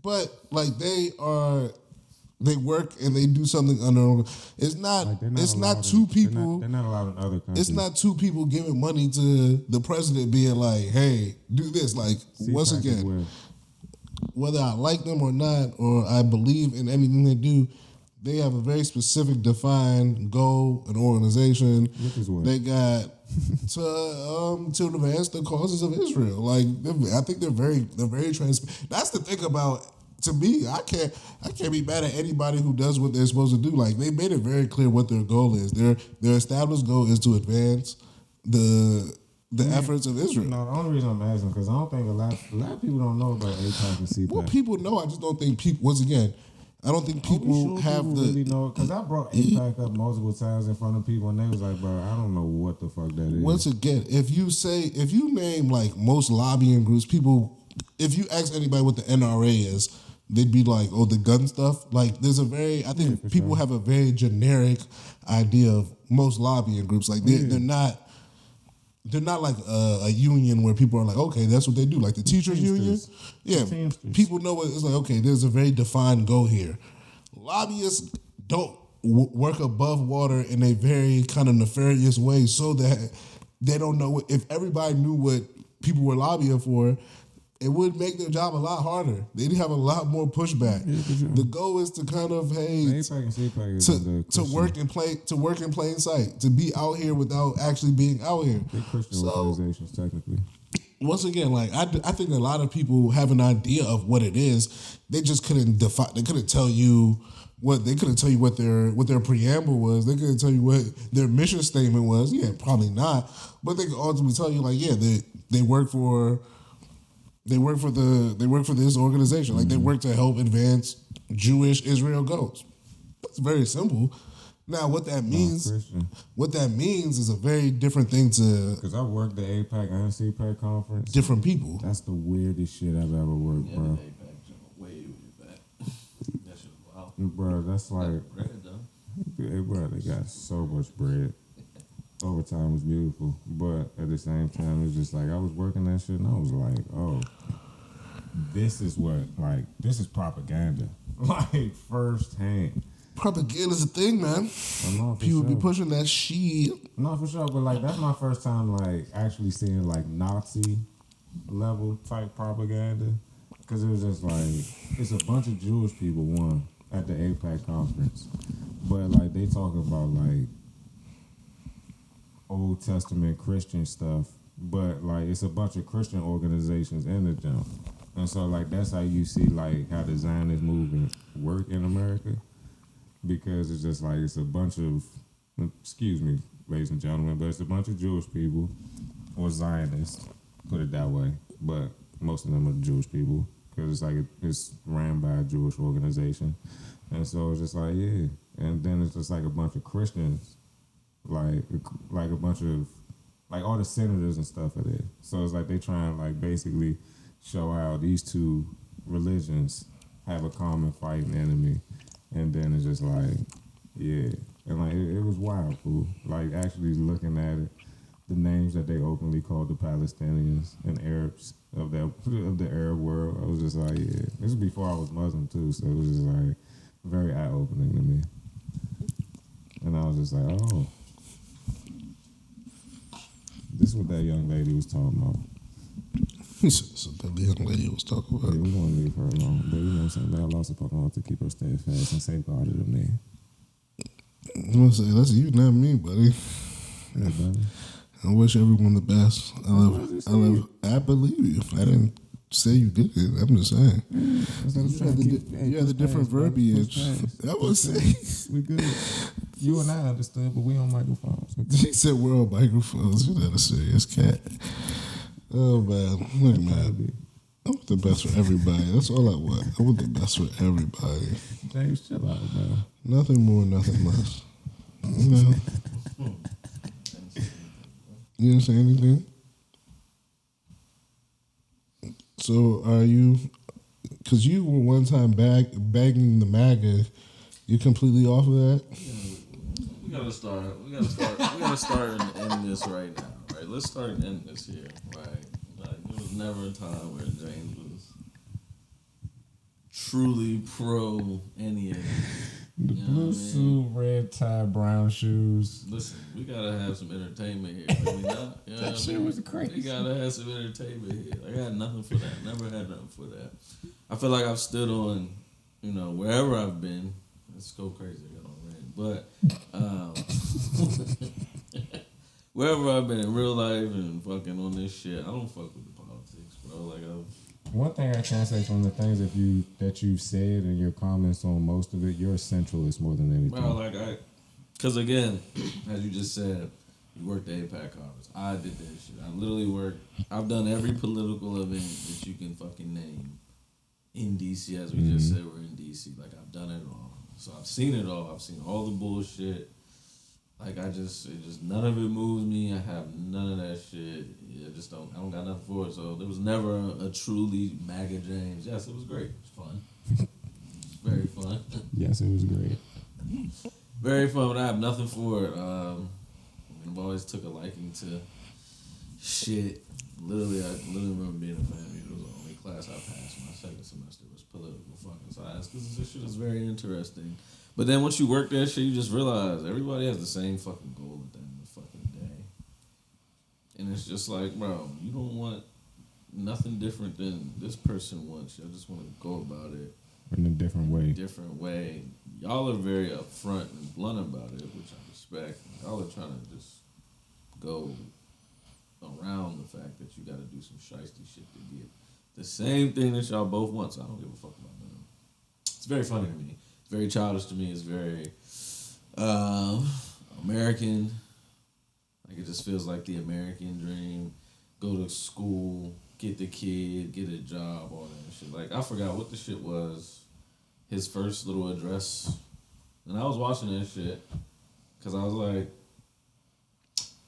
but like they work and they do something under. It's not. Like, they're It's allowed not two in- people. They're not allowed in other countries. It's not two people giving money to the president, being like, "Hey, do this." Like once CPAC is again, where- whether I like them or not, or I believe in anything they do, they have a very specific, defined goal and organization. Which is what? They got to advance the causes of Israel. Like I think they're very transparent. That's the thing about. To me, I can't be mad at anybody who does what they're supposed to do. Like they made it very clear what their goal is. Their established goal is to advance the efforts of Israel. No, the only reason I'm asking because I don't think a lot of people don't know about APAC and CPAC. Well, people know. I just don't think people. Once again, I don't think people have people the. really know because I brought APAC up multiple times in front of people and they was like, "Bro, I don't know what the fuck that is." Once again, if you name like most lobbying groups, if you ask anybody what the NRA is, they'd be like, "Oh, the gun stuff." Like, I think for people sure. have a very generic idea of most lobbying groups. Like, they're not. They're not like a union where people are like, okay, that's what they do. Like the teachers union, yeah. Teamsters. People know what it's like. Okay, there's a very defined goal here. Lobbyists don't work above water in a very kind of nefarious way, so that they don't know if everybody knew what people were lobbying for. It would make their job a lot harder. They'd have a lot more pushback. The goal is to kind of APAC and CPAC is under to work in plain sight, to be out here without actually being out here. They're Christian organizations technically. Once again, like I think a lot of people have an idea of what it is. They just couldn't define. They couldn't tell you what their preamble was. They couldn't tell you what their mission statement was. Yeah, probably not. But they could ultimately tell you, like, yeah, they work for. They work for this organization. Like they work to help advance Jewish Israel goals. It's very simple. Now, what that means is a very different thing to Because I worked the APAC and CPAC conference. different people. That's the weirdest shit I've ever worked, Yeah, bro. the APAC joint way back. That shit was wild. Bro, that's like, Bread though. hey, bro, they got so much bread. overtime was beautiful, but at the same time, it's just like I was working that shit, and I was like, oh, this is propaganda, like firsthand. Propaganda's a thing, man. I know for People sure. be pushing that shit. No, for sure, but like that's my first time like actually seeing like Nazi level type propaganda, because it was just like it's a bunch of Jewish people one at the APAC conference, but like they talking about like Old Testament Christian stuff, but like it's a bunch of Christian organizations in the jump, and so like that's how you see like how the Zionist movement work in America, because it's just like it's a bunch of, excuse me, ladies and gentlemen, but it's a bunch of Jewish people or Zionists, put it that way, but most of them are Jewish people because it's like it's ran by a Jewish organization, and so it's just like yeah, and then it's just like a bunch of Christians like a bunch of like all the senators and stuff are there. So it's like they trying like basically show how these two religions have a common fighting enemy, and then it's just like yeah, and like it was wild, fool. Like actually looking at it, the names that they openly called the Palestinians and Arabs of the Arab world, I was just like yeah. This was before I was Muslim too, so it was just like very eye opening to me, and I was just like oh. This is what that young lady was talking about. He said that's what the young lady was talking Yeah, about. we gonna leave her alone. But you know what I'm saying? But I lost a Pokemon to keep her steadfast and safeguarded of me. I'm gonna say that's you, not me, buddy. Yeah, buddy. I wish everyone the best. I believe you. I didn't say you did it. I'm just saying. You had the different verbiage. I was saying. We good. You and I understood, but we on microphones. He said we're on microphones. You're not a serious cat. Oh man, look man. I want the best for everybody. That's all I want. I want the best for everybody. James, chill out, man. Nothing more, nothing less. You know. You didn't say anything. So are you? Because you were one time bagging the MAGA. You completely off of that? We gotta start. We gotta start and end this right now. Right? Let's start and end this here. Right? Like there was never a time where James was truly pro any of it. The You know blue what I suit, mean? red tie, brown shoes. Listen, we gotta have some entertainment here. I mean, not, you know That what I shit mean? was crazy. We gotta have some entertainment here. I got nothing for that. Never had nothing for that. I feel like I've stood on, you know, wherever I've been. Let's go crazy. I got on red, but wherever I've been in real life and fucking on this shit, I don't fuck with the politics, bro. Like One thing I can say from the things that you've said and your comments on most of it, you're a centralist more than anything. bro, because again, as you just said, you worked the APAC conference. I did that shit. I literally worked. I've done every political event that you can fucking name in DC. As we just said, we're in DC. Like I've done it all. So I've seen it all. I've seen all the bullshit. Like it just none of it moves me. I have none of that shit. Yeah, I don't got nothing for it. So there was never a truly MAGA James. Yes, it was great. It was fun. Very fun. Yes, it was great. Very fun, but I have nothing for it. I've always took a liking to shit. I literally remember being a fan. It was the only class I passed my second semester was political fucking science because this shit is very interesting. But then once you work that shit, you just realize everybody has the same fucking goal at the end of the fucking day. And it's just like, bro, you don't want nothing different than this person wants. You just want to go about it In a different way. Y'all are very upfront and blunt about it, which I respect. Y'all are trying to just go around the fact that you got to do some shiesty shit to get the same thing that y'all both want. So I don't give a fuck about that. It's very funny to me. It's very childish to me. It's very American. Like it just feels like the American dream. Go to school, get the kid, get a job, all that shit. Like I forgot what the shit was. His first little address, and I was watching that shit because I was like,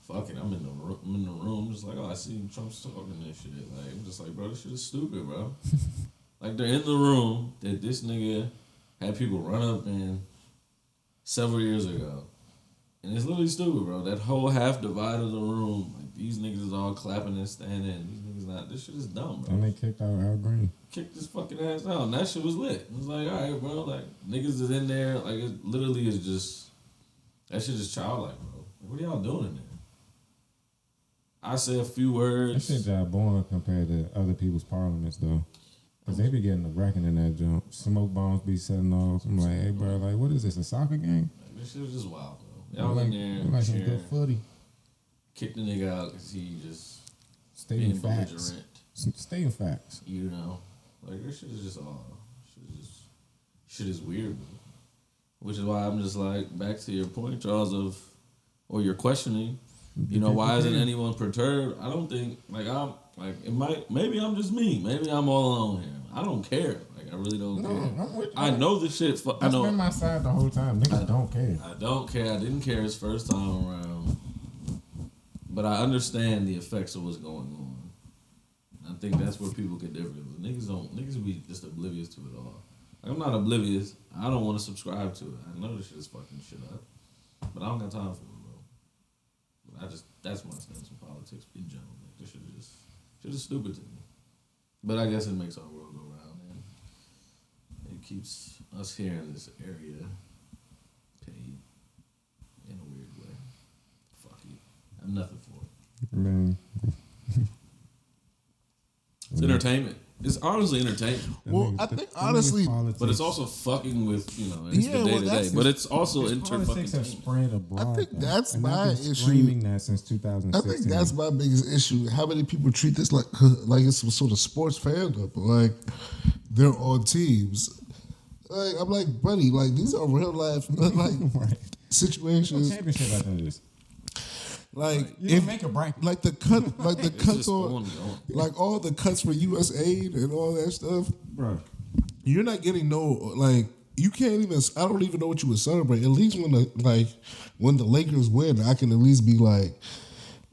"Fuck it, I'm in the room, just like, oh, I see Trump's talking this shit." Like I'm just like, bro, this shit is stupid, bro. Like they're in the room that this nigga had people run up in several years ago, And it's literally stupid, bro. That whole half divide of the room, like these niggas is all clapping and standing. These niggas not. This shit is dumb, bro. And they kicked out Al Green. Kicked this fucking ass out. And that shit was lit. It was like, all right, bro. Like niggas is in there. Like it literally is just that shit is childlike, bro. Like, what are y'all doing in there? I say a few That words. shit job boring compared to other people's parliaments though. Cause they be getting the wrecking in that jump. Smoke bombs be setting off. I'm like, hey bro, like what is this, a soccer game? Like, this shit was just wild, bro. Y'all like, in there like some cheering. good footy. Kick the nigga out because he just Stating being facts. belligerent. Stating facts. You know, like this shit is just all shit is weird, bro. Which is why I'm just like back to your point, Charles, of or your questioning. You know, why isn't anyone perturbed? I don't think I'm like it might. Maybe I'm just me. Maybe I'm all alone here. I don't care. Like I really don't care. I'm with you. I know the shit. I That's know. been my side the whole time. Niggas don't care. I don't care. I didn't care his first time around, but I understand the effects of what's going on. I think that's where people get different. Niggas be just oblivious to it all. Like, I'm not oblivious. I don't want to subscribe to it. I know this shit is fucking shit up, but I don't got time for it, bro. But that's my stance on politics in general. Like, this shit is stupid to me. But I guess it makes our world go round, and it keeps us here in this area paid in a weird way. Fuck it. I'm nothing for it. Man. It's entertainment. It's honestly entertainment. Well, I think honestly, But it's also fucking with, you know, it's Yeah, the day well, to day. that's- But it's also Politics have inter-fucking spread abroad. I think though. that's And I've my been issue. Screaming that since I 2016. think that's my biggest issue. How many people treat this like it's some sort of sports fandom? Like they're on teams. Like I'm like, buddy, like these are real life like Right. situations. Championship after this. Like You if make a bracket. like the cut, like the It's cuts just on, going. like all the cuts for USAID and all that stuff. Bro. You're not getting no like. You can't even. I don't even know what you would celebrate. At least when the Lakers win, I can at least be like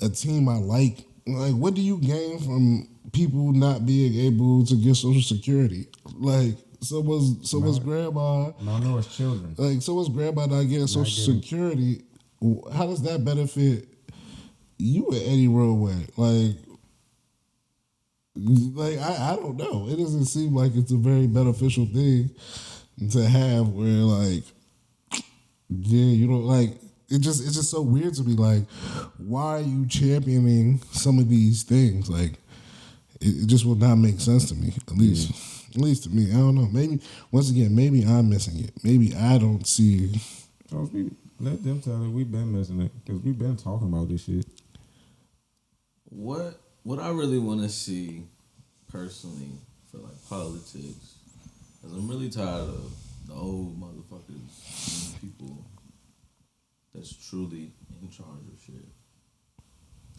a team I like. Like, what do you gain from people not being able to get Social Security? Like, so was grandma. No, it's children. Like, so was grandma not getting Social Security? How does that benefit you in any real way? Like I don't know. It doesn't seem like it's a very beneficial thing to have. Where like, yeah, you know, like it's just so weird to me. Like, why are you championing some of these things? Like, it just will not make sense to me. At least to me. I don't know. Maybe once again, maybe I'm missing it. Maybe I don't see. Charles, let them tell it. We've been missing it because we've been talking about this shit. What I really want to see personally for like politics is I'm really tired of the old motherfuckers and people that's truly in charge of shit.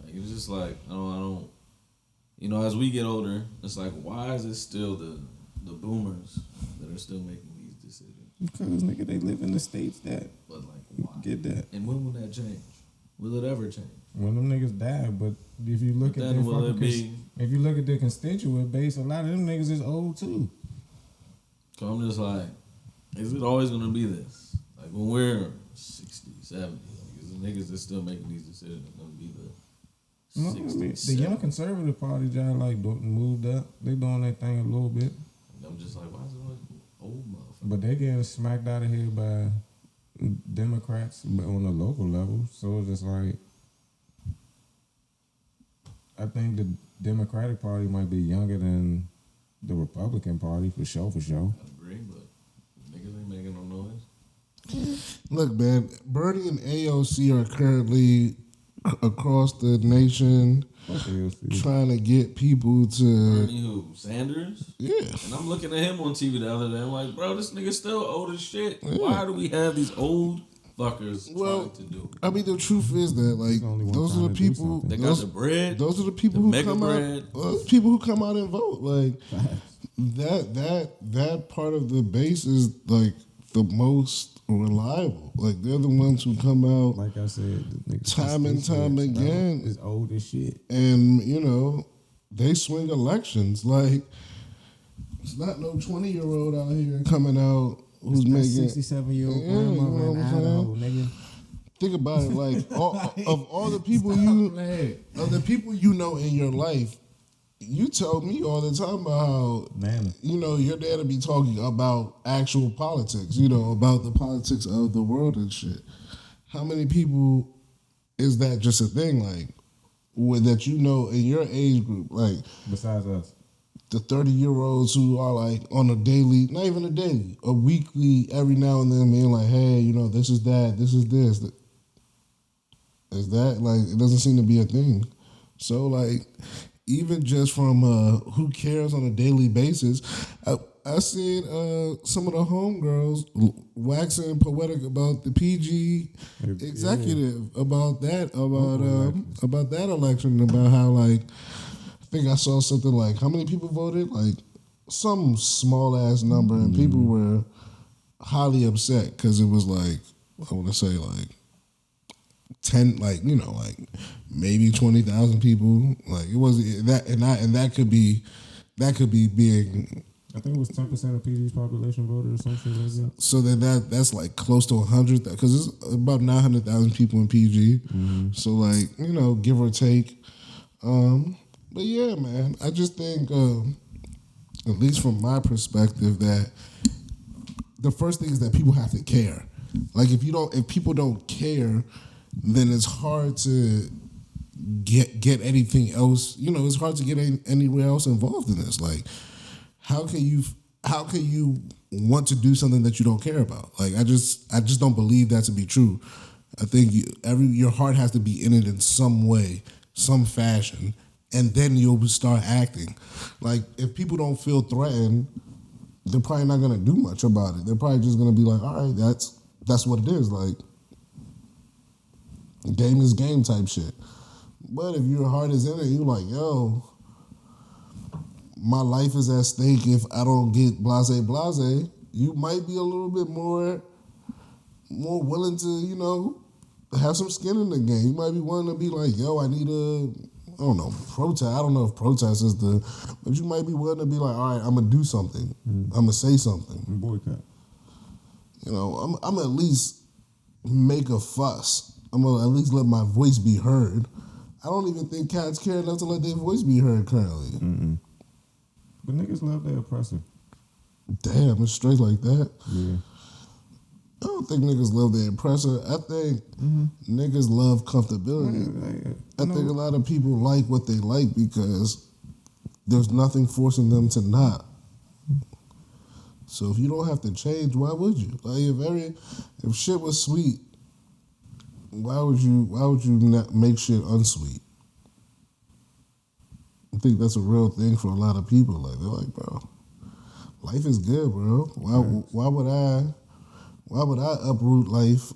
Like it's just like I don't you know, as we get older, it's like why is it still the boomers that are still making these decisions? Because nigga, they live in the states that But like why? get that. And when will that change? Will it ever change? When them niggas die, but if you look But at then their will it fucking be- if you look at their constituent base, a lot of them niggas is old too. So I'm just like, is it always gonna be this? Like when we're 60, 70, like is the niggas that's still making these decisions gonna be the No, 60, the 70? young conservative party just like moved up. They doing their thing a little bit, And I'm just like, why is it always old motherfuckers? but they getting smacked out of here by Democrats but on the local level. So it's just like, I think the Democratic Party might be younger than the Republican Party for sure. I agree, but niggas ain't making no noise. Look, man, Bernie and AOC are currently across the nation Fuck AOC. trying to get people to. Bernie who? Sanders? Yeah. And I'm looking at him on TV the other day. I'm like, bro, this nigga's still old as shit. Why do we have these old fuckers Well, trying to do? I mean, the truth is that like the only one those are trying the to do people. something. They got the bread. Those are the people the who mega come bread. out. Those people who come out and vote. Like that part of the base is like the most reliable. Like they're the ones who come out Like I said, the niggas time and time again. is old as shit. and you know they swing elections. Like it's not no 20-year-old out here coming out who's making 67-year-old Yeah, you know grandmother what in I'm saying? Idaho, nigga. think about it. Like of all the people you know in your life, you tell me all the time about how your dad be talking about actual politics. About the politics of the world and shit. How many people is that just a thing like that in your age group like besides us? The 30-year-olds who are like on a daily, not even a daily, a weekly, every now and then being like, hey, this is that, this is this. Is that like, it doesn't seem to be a thing. So like, even just from who cares on a daily basis, I seen some of the homegirls waxing poetic about the PG executive, about that election, about how like, I think I saw something like, how many people voted? Like some small ass number, and people were highly upset because it was like, I want to say like 10, like maybe 20,000 people. Like it was that, and that could be being. I think it was 10% of PG's population voted or something like that. So that's like close to 100, because it's about 900,000 people in PG. So like give or take. But yeah, man, I just think, at least from my perspective, that the first thing is that people have to care. Like if people don't care, then it's hard to get anything else. It's hard to get anywhere else involved in this. Like, how can you want to do something that you don't care about? Like, I just don't believe that to be true. I think your heart has to be in it in some way, some fashion. And then you'll start acting. Like, if people don't feel threatened, they're probably not gonna do much about it. They're probably just gonna be like, all right, that's what it is. Like, game is game type shit. But if your heart is in it, you're like, yo, my life is at stake if I don't get blase, you might be a little bit more willing to, have some skin in the game. You might be willing to be like, yo, I need I don't know, protest. I don't know if protest is but you might be willing to be like, all right, I'm gonna do something. I'm gonna say something. Boycott. I'm gonna at least make a fuss. I'm gonna at least let my voice be heard. I don't even think cats care enough to let their voice be heard currently. But niggas love their oppressor. Damn, it's straight like that. Yeah. I don't think niggas love their oppressor. I think niggas love comfortability. I think a lot of people like what they like because there's nothing forcing them to not. So if you don't have to change, why would you? Like if shit was sweet, why would you not make shit unsweet? I think that's a real thing for a lot of people. Like, they're like, bro, life is good, bro. Why would I uproot life?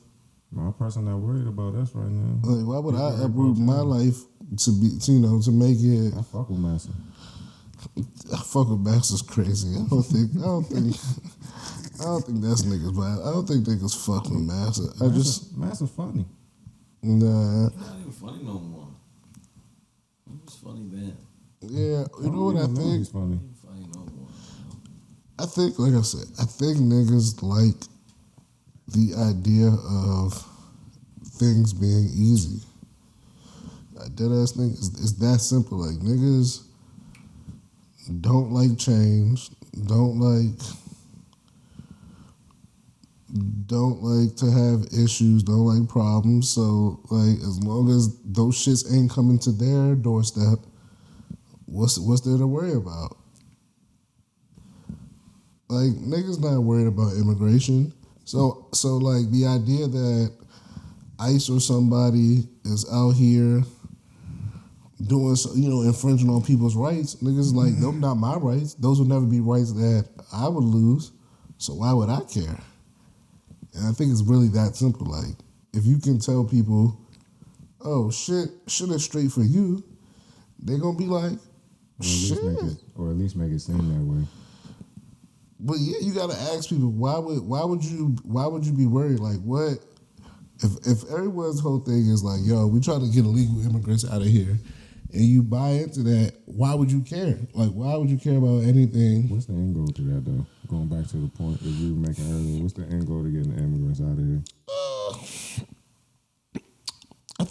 My person not worried about us right now. Like, why would I uproot my life to make it? I fuck with Massa. I fuck with Massa's crazy. I don't think that's niggas bad. I don't think niggas fuck with Massa. Massa funny. Nah. He's not even funny no more. He was funny then. Yeah, you know what I think? He's funny. He ain't funny no more. I think, like I said, I think niggas like the idea of things being easy. I deadass think it's that simple. Like, niggas don't like change, don't like to have issues, don't like problems. So, like, as long as those shits ain't coming to their doorstep, what's there to worry about? Like, niggas not worried about immigration. So like, the idea that ICE or somebody is out here doing, infringing on people's rights, niggas like, those not my rights. Those would never be rights that I would lose. So why would I care? And I think it's really that simple. Like, if you can tell people, oh, shit is straight for you, they're gonna be like, shit. Or at least make it seem that way. But yeah, you gotta ask people, why would you be worried? Like, what if everyone's whole thing is like, yo, we try to get illegal immigrants out of here, and you buy into that, why would you care? Like, why would you care about anything? What's the end goal to that, though? Going back to the point that you were making earlier, what's the end goal to getting the immigrants out of here?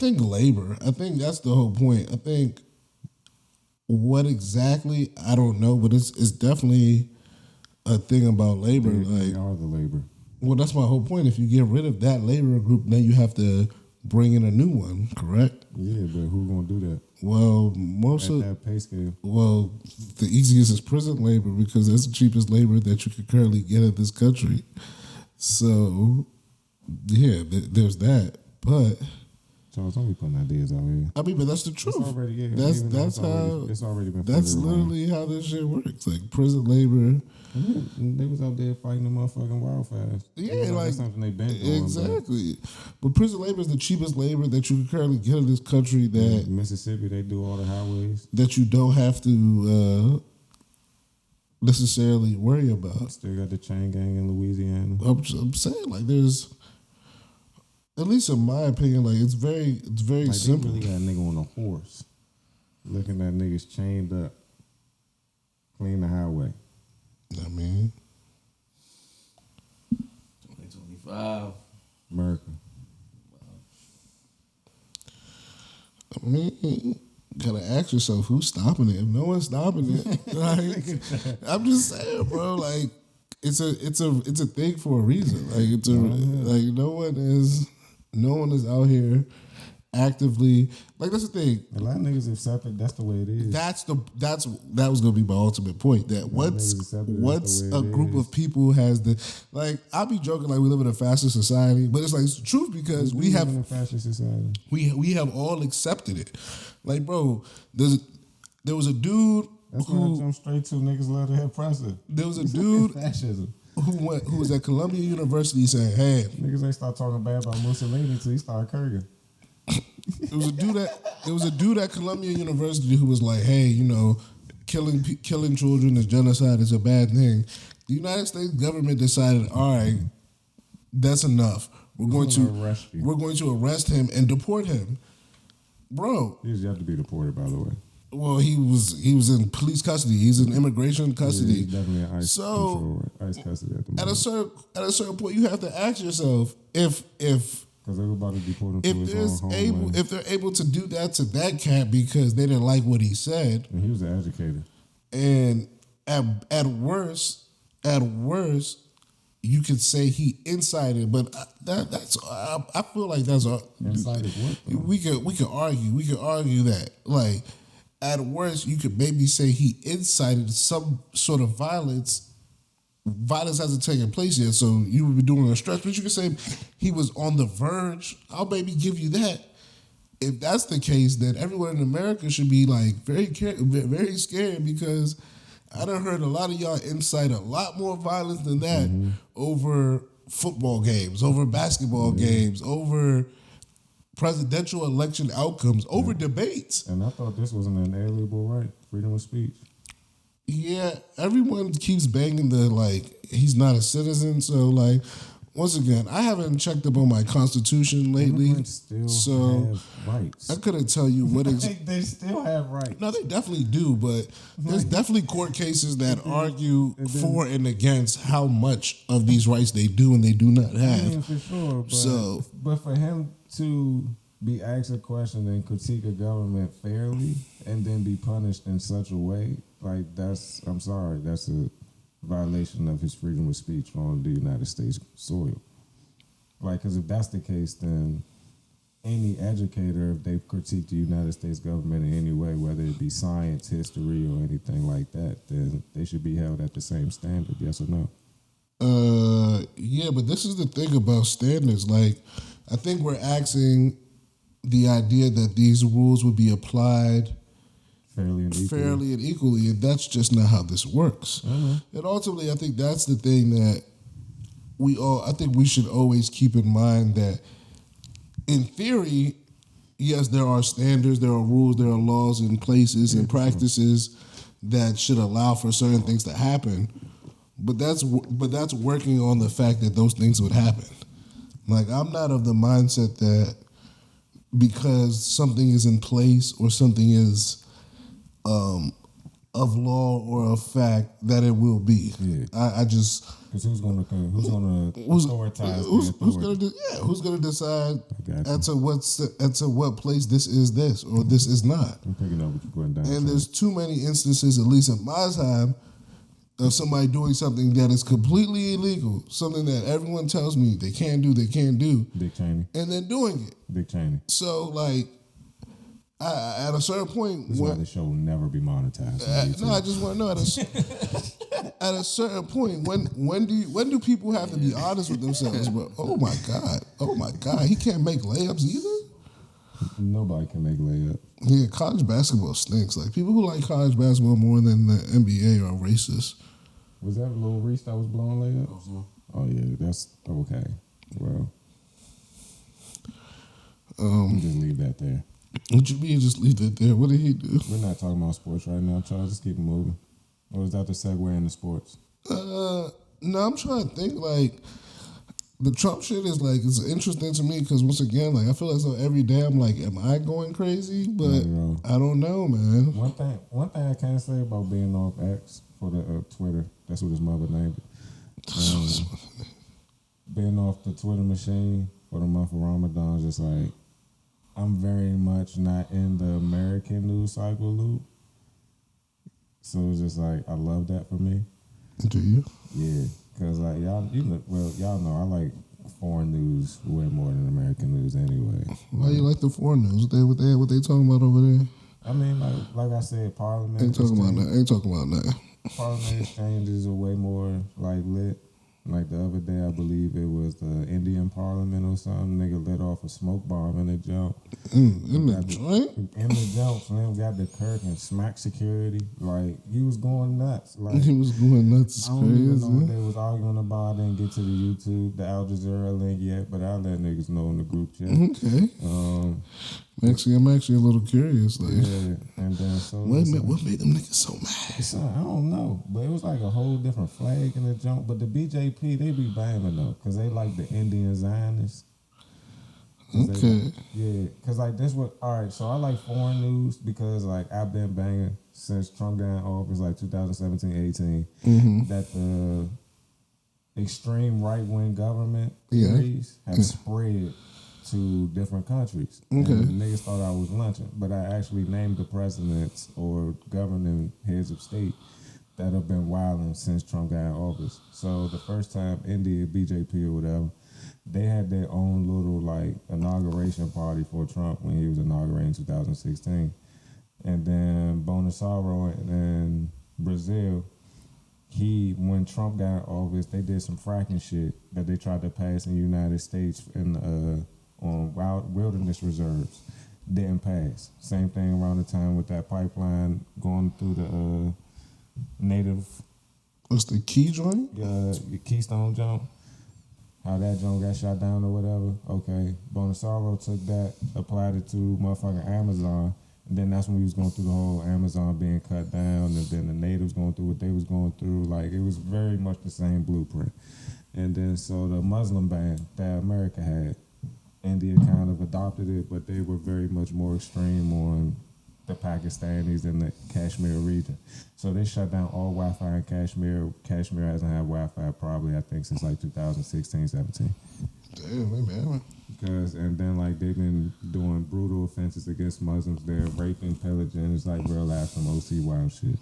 think labor. I think that's the whole point. I think what exactly I don't know, but it's definitely a thing about labor. They Like, are the labor. well, that's my whole point. If you get rid of that labor group, then you have to bring in a new one. Correct? Yeah, but who gonna do that Well, most at of that pay scale? well, the easiest is prison labor because that's the cheapest labor that you can currently get in this country. So, yeah, there's that. But Charles, don't be putting ideas out here. I mean, but that's the truth. It's already yeah, That's even though that's how. it's already been. That's further around. literally how this shit works. Like prison labor. And they was out there fighting the motherfucking wildfires. Yeah, Even though like that's something they been doing. exactly. But prison labor is the cheapest labor that you can currently get in this country. But That in Mississippi, they do all the highways. that you don't have to necessarily worry about. Still got the chain gang in Louisiana. I'm saying like there's, at least in my opinion, like it's very Like they simple. really got a nigga on a horse, looking at niggas chained up, clean the highway. I mean, 2025. America. gotta ask yourself who's stopping it. If no one's stopping it, like I'm just saying, bro. Like it's a thing for a reason. Like it's a like no one is out here actively. Like that's the thing. A lot of niggas accept it. That's the way it is. That was gonna be my ultimate point. That once accept it, once that's the a way it group is. of people has the like, I'll be joking like we live in a fascist society, but it's like it's the truth because we have live in a fascist society. we have all accepted it. Like, bro, there was a dude That's why I who jump straight to niggas love to have process. there was a dude Fascism. who was at Columbia University saying, "Hey, Niggas ain't start talking bad about Mussolini until he started Kurgan. there was a dude at Columbia University who was like, hey, you know, killing children is genocide is a bad thing." The United States government decided, all right, that's enough. We're going to arrest him and deport him, bro. He's yet to be deported, by the way. Well, he was in police custody. He's in immigration custody. Yeah, he's definitely in ICE So, control, ICE custody at the moment. At a certain point, you have to ask yourself if Because everybody deported him to his own homeland. if they're able to do that to that cat because they didn't like what he said, And he was an educator. and at worst, you could say he incited, but I feel like that's a Incited what, though? we could argue that like at worst you could maybe say he incited some sort of violence. Violence hasn't taken place yet, so you would be doing a stretch. But you could say he was on the verge. I'll maybe give you that. If that's the case, then everyone in America should be like very scared because I done heard a lot of y'all incite a lot more violence than that over football games, over basketball games, over presidential election outcomes, over debates. And I thought this was an inalienable right, freedom of speech. Yeah, everyone keeps banging the like he's not a citizen. So like once again, I haven't checked up on my constitution lately, Immigrants still have rights. I couldn't tell you what They still have rights. No, they definitely do, but there's definitely court cases that argue for and against how much of these rights they do and they do not have. Yeah, for sure. But, So- for him to be asked a question and critique a government fairly and then be punished in such a way, like I'm sorry, that's a violation of his freedom of speech on the United States soil. Like, because if that's the case, then any educator, if they critique the United States government in any way, whether it be science, history, or anything like that, then they should be held at the same standard, yes or no? Yeah, but this is the thing about standards. Like, I think we're asking the idea that these rules would be applied Fairly and equally, and that's just not how this works. And ultimately, I think that's the thing that I think we should always keep in mind that in theory, yes, there are standards, there are rules, there are laws in places and practices that should allow for certain things to happen. But that's working on the fact that those things would happen. Like, I'm not of the mindset that because something is in place or something is of law or of fact that it will be. Yeah. I just Because who's gonna authoritize who's the gonna authority? who's gonna decide I got you. as to what place this is this or this is not. I'm picking up what you're putting down. And there's too many instances, at least in my time, of somebody doing something that is completely illegal, something that everyone tells me they can't do, Dick Cheney. and then doing it. Dick Cheney. So, like, at a certain point, This is why the show will never be monetized. on YouTube. no, I just want to know at a certain point, when do people have to be honest with themselves? But oh my god, he can't make layups either. Nobody can make layup. Yeah, college basketball stinks. Like people who like college basketball more than the NBA are racist. Was that Lil Reese that was blowing layups? Oh yeah, that's okay. Well, just leave that there. What you mean? Just leave that there. What did he do? We're not talking about sports right now, Charles. Just keep it moving. Or is that the segue into sports? No, I'm trying to think. Like the Trump shit is like it's interesting to me because once again, like I feel as though every day I'm like, am I going crazy? But I don't know, man. One thing I can say about being off X for the Twitter. That's what his mother named it. Being off the Twitter machine for the month of Ramadan is just like I'm very much not in the American news cycle loop. So it's just like I love that for me. Do you? Yeah, because like y'all know I like foreign news way more than American news anyway. Why you like the foreign news? What they talking about over there? I mean, like I said, Parliament. Ain't talking about that. Parliament exchanges are way more like lit. Like the other day, I believe it was the Indian Parliament or something. Nigga lit off a smoke bomb in the jump. In the joint? In the jump, so then got the Kirk and smack security. Like he was going nuts. Like He was going nuts. I don't even know what Crazy. they was arguing about. I didn't get to the YouTube, the Al Jazeera link yet, but I'll let niggas know in the group chat. Okay. I'm actually a little curious. Like, Yeah, and then so what made them niggas so mad? So, I don't know, but it was like a whole different flag in the jump. But the BJP, they be banging though, cause they like the Indian Zionists. Okay. Yeah, cause like this what. All right, so I like foreign news because like I've been banging since Trump got in office, like 2017, 18, that the extreme right wing government theories have spread to different countries. Okay. And niggas thought I was lunching, but I actually named the presidents or governing heads of state that have been wilding since Trump got in office. So the first time India, BJP or whatever, they had their own little like inauguration party for Trump when he was inaugurated in 2016. And then Bolsonaro in Brazil, when Trump got in office, they did some fracking shit that they tried to pass in the United States on wilderness reserves. Didn't pass. Same thing around the time with that pipeline going through the native. What's the key joint? Keystone jump. How that jump got shot down or whatever. Okay. Bolsonaro took that, applied it to motherfucking Amazon. And then that's when we was going through the whole Amazon being cut down, and then the natives going through what they was going through. Like, it was very much the same blueprint. And then so the Muslim ban that America had, India kind of adopted it, but they were very much more extreme on the Pakistanis in the Kashmir region. So they shut down all Wi-Fi in Kashmir. Kashmir hasn't had Wi-Fi probably, I think, since like 2016, 17. Damn, they mad. And then like they've been doing brutal offenses against Muslims. They're raping, pillaging. It's like real ass from OC wild shit.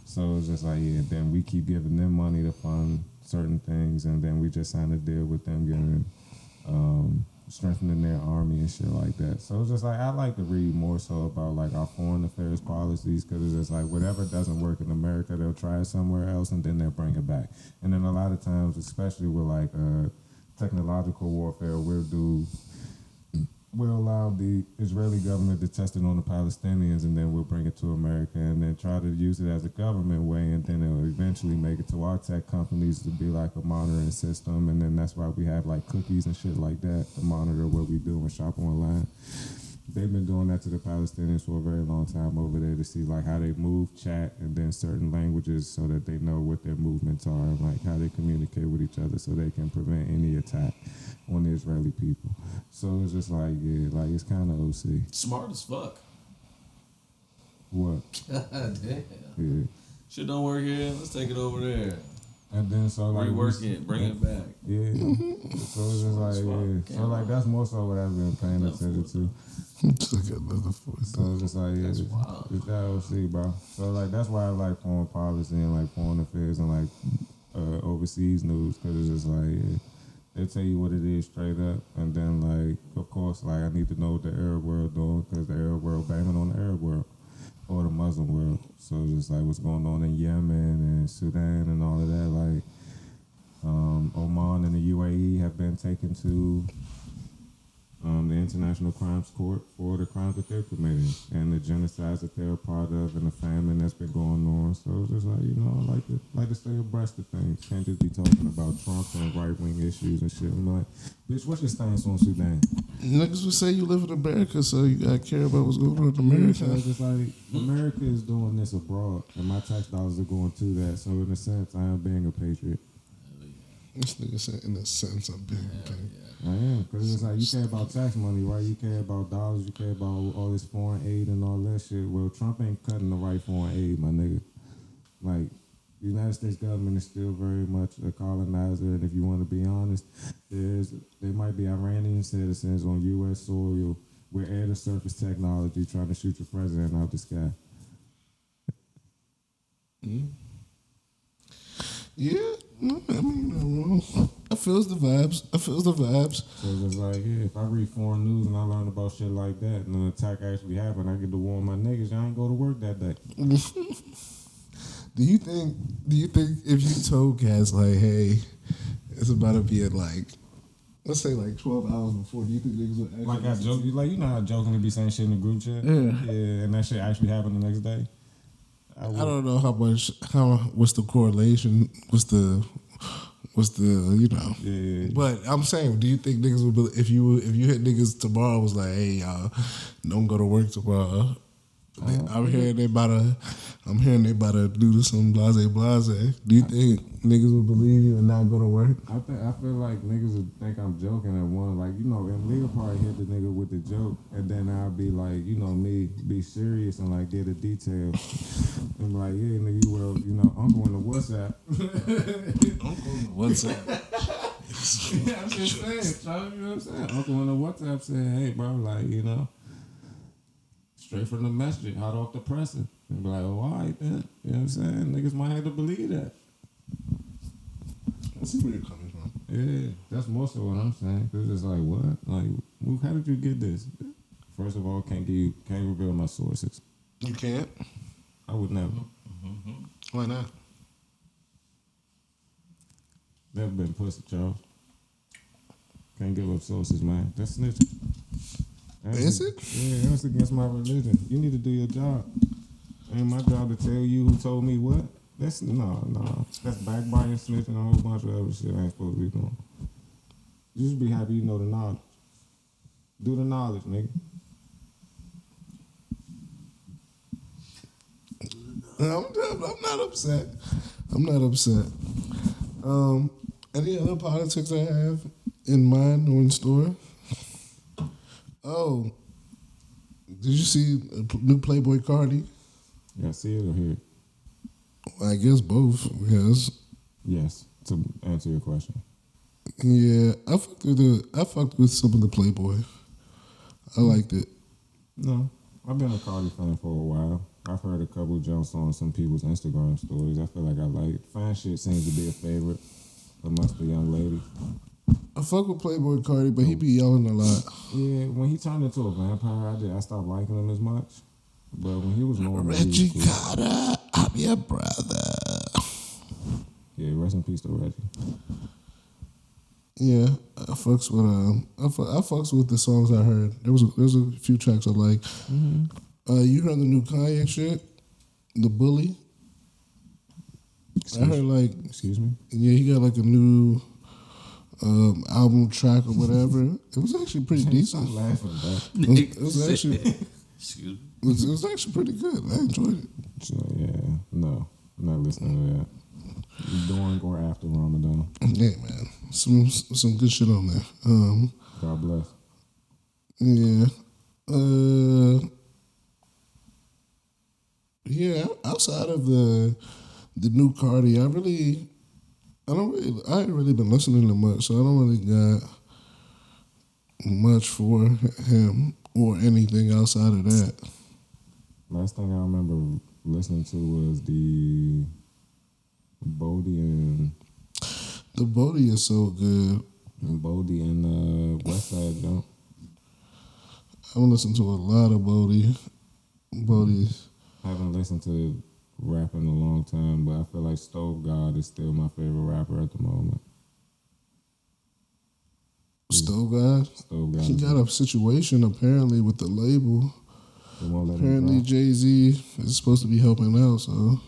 So it's just like, yeah, then we keep giving them money to fund certain things, and then we just signed a deal with them giving strengthening their army and shit like that. So it's just like I like to read more so about like our foreign affairs policies, because it's just like whatever doesn't work in America, they'll try it somewhere else and then they'll bring it back. And then a lot of times, especially with like technological warfare, we'll allow the Israeli government to test it on the Palestinians, and then we'll bring it to America and then try to use it as a government way, and then it'll eventually make it to our tech companies to be like a monitoring system. And then that's why we have like cookies and shit like that to monitor what we do and shop online. They've been doing that to the Palestinians for a very long time over there to see like how they move, chat, and then certain languages so that they know what their movements are and like how they communicate with each other so they can prevent any attack on the Israeli people. So it's just like, yeah, like it's kind of OC. Smart as fuck. What? Damn. Yeah. Shit don't work here. Let's take it over there. And then so like Rework it, bring it back. Yeah. So it's just like yeah. So like that's more so what I've been paying attention to. Took another voice. So it's just like yeah, That's it's wild. that OC, bro. So like that's why I like foreign policy and like foreign affairs and like overseas news because it's just like yeah, they tell you what it is straight up, and then like of course like I need to know what the Arab world doing because the Arab world banging on the Arab world or the Muslim world. So it's just like what's going on in Yemen and Sudan and all of that. Like Oman and the UAE have been taken to the International Crimes Court for the crimes that they're committing and the genocides that they're a part of and the famine that's been going on. So it's just like, you know, I like to stay abreast of things. Can't just be talking about Trump and right-wing issues and shit. I'm like, bitch, what's your stance on Sudan? Niggas would say you live in America, so you gotta care about what's going on in America. So it's just like, America is doing this abroad and my tax dollars are going to that. So in a sense, I am being a patriot. This nigga said, in a sense, I'm being okay. I am, because it's like you care about tax money, right? You care about dollars, you care about all this foreign aid and all that shit. Well, Trump ain't cutting the right foreign aid, my nigga. Like, the United States government is still very much a colonizer, and if you want to be honest, there might be Iranian citizens on U.S. soil with air-to-surface technology trying to shoot your president out the sky. Yeah, no, I mean, you're not wrong. I feels the vibes. So it's just like, yeah, if I read foreign news and I learn about shit like that, and an attack actually happened, I get to warn my niggas, I ain't go to work that day. Do you think if you told cats like, hey, it's about to be at like, let's say like 12 hours before, do you think niggas would actually Like I joke, like you know how I jokingly be saying shit in the group chat, yeah, and that shit actually happened the next day. I don't know what's the correlation, what's the you know. Yeah. But I'm saying, do you think niggas would be, if you hit niggas tomorrow was like, hey y'all, don't go to work tomorrow. I'm hearing they about to do some blase. Do you think niggas would believe you and not go to work? I feel like niggas would think I'm joking at one. Like, you know, and nigga probably hit the nigga with the joke, and then I'll be like, you know, me be serious and like get a detail. And be like, yeah, nigga, you well, you know, Uncle in the WhatsApp. Uncle in the WhatsApp. Yeah, I'm just saying, Charlie, you know what I'm saying? Uncle in the WhatsApp said, hey, bro, like, you know, straight from the message, hot off the presser. And be like, oh, all right, then. You know what I'm saying? Niggas might have to believe that. I see where you're coming from. Yeah, that's more so what I'm saying. Cause it's like, what? Like, how did you get this? First of all, can't reveal my sources. You can't? I would never. Why not? Never been pussy, Charles. Can't give up sources, man. That's snitching. Is it? Yeah, that's against my religion. You need to do your job. Ain't my job to tell you who told me what. That's no. That's backbiting, snitching, a whole bunch of other shit I ain't supposed to be doing. You just be happy you know the knowledge. Do the knowledge, nigga. I'm not upset. Any other politics I have in mind or in store? Oh, did you see a new Playboy Cardi? Yeah, see it or hear it? I guess both. Yes. Yes, to answer your question. Yeah, I fucked with some of the Playboy. I liked it. No, I've been a Cardi fan for a while. I've heard a couple jumps on some people's Instagram stories. I feel like I like it. Fan shit seems to be a favorite amongst the young ladies. I fuck with Playboy Cardi, but he be yelling a lot. Yeah, when he turned into a vampire, I stopped liking him as much. But when he was normal, Reggie he was cool. Carter, I'm your brother. Yeah, rest in peace to Reggie. Yeah, I fucks with the songs I heard. There's a few tracks I like. Mm-hmm. You heard the new Kanye shit, The Bully? I heard like, Excuse me? yeah, he got like a new album track or whatever. It was actually pretty decent. Stop laughing, bro. It was actually Excuse me. it was actually pretty good. I enjoyed it. So, yeah, no, I'm not listening to that. During or after Ramadan. Yeah, man, some good shit on there. God bless. Yeah. Yeah, outside of the the new Cardi. I ain't really been listening to much, so I don't really got much for him or anything outside of that. Last thing I remember listening to was the Bodie and The Bodie is so good. Bodie and Westside Jump. I've listened to a lot of Bodie. Bodie's. I haven't listened to rap in a long time, but I feel like Stove God is still my favorite rapper at the moment. Stove God. Stove God. He got a situation apparently with the label. They won't let him Apparently drop. Jay-Z is supposed to be helping out, so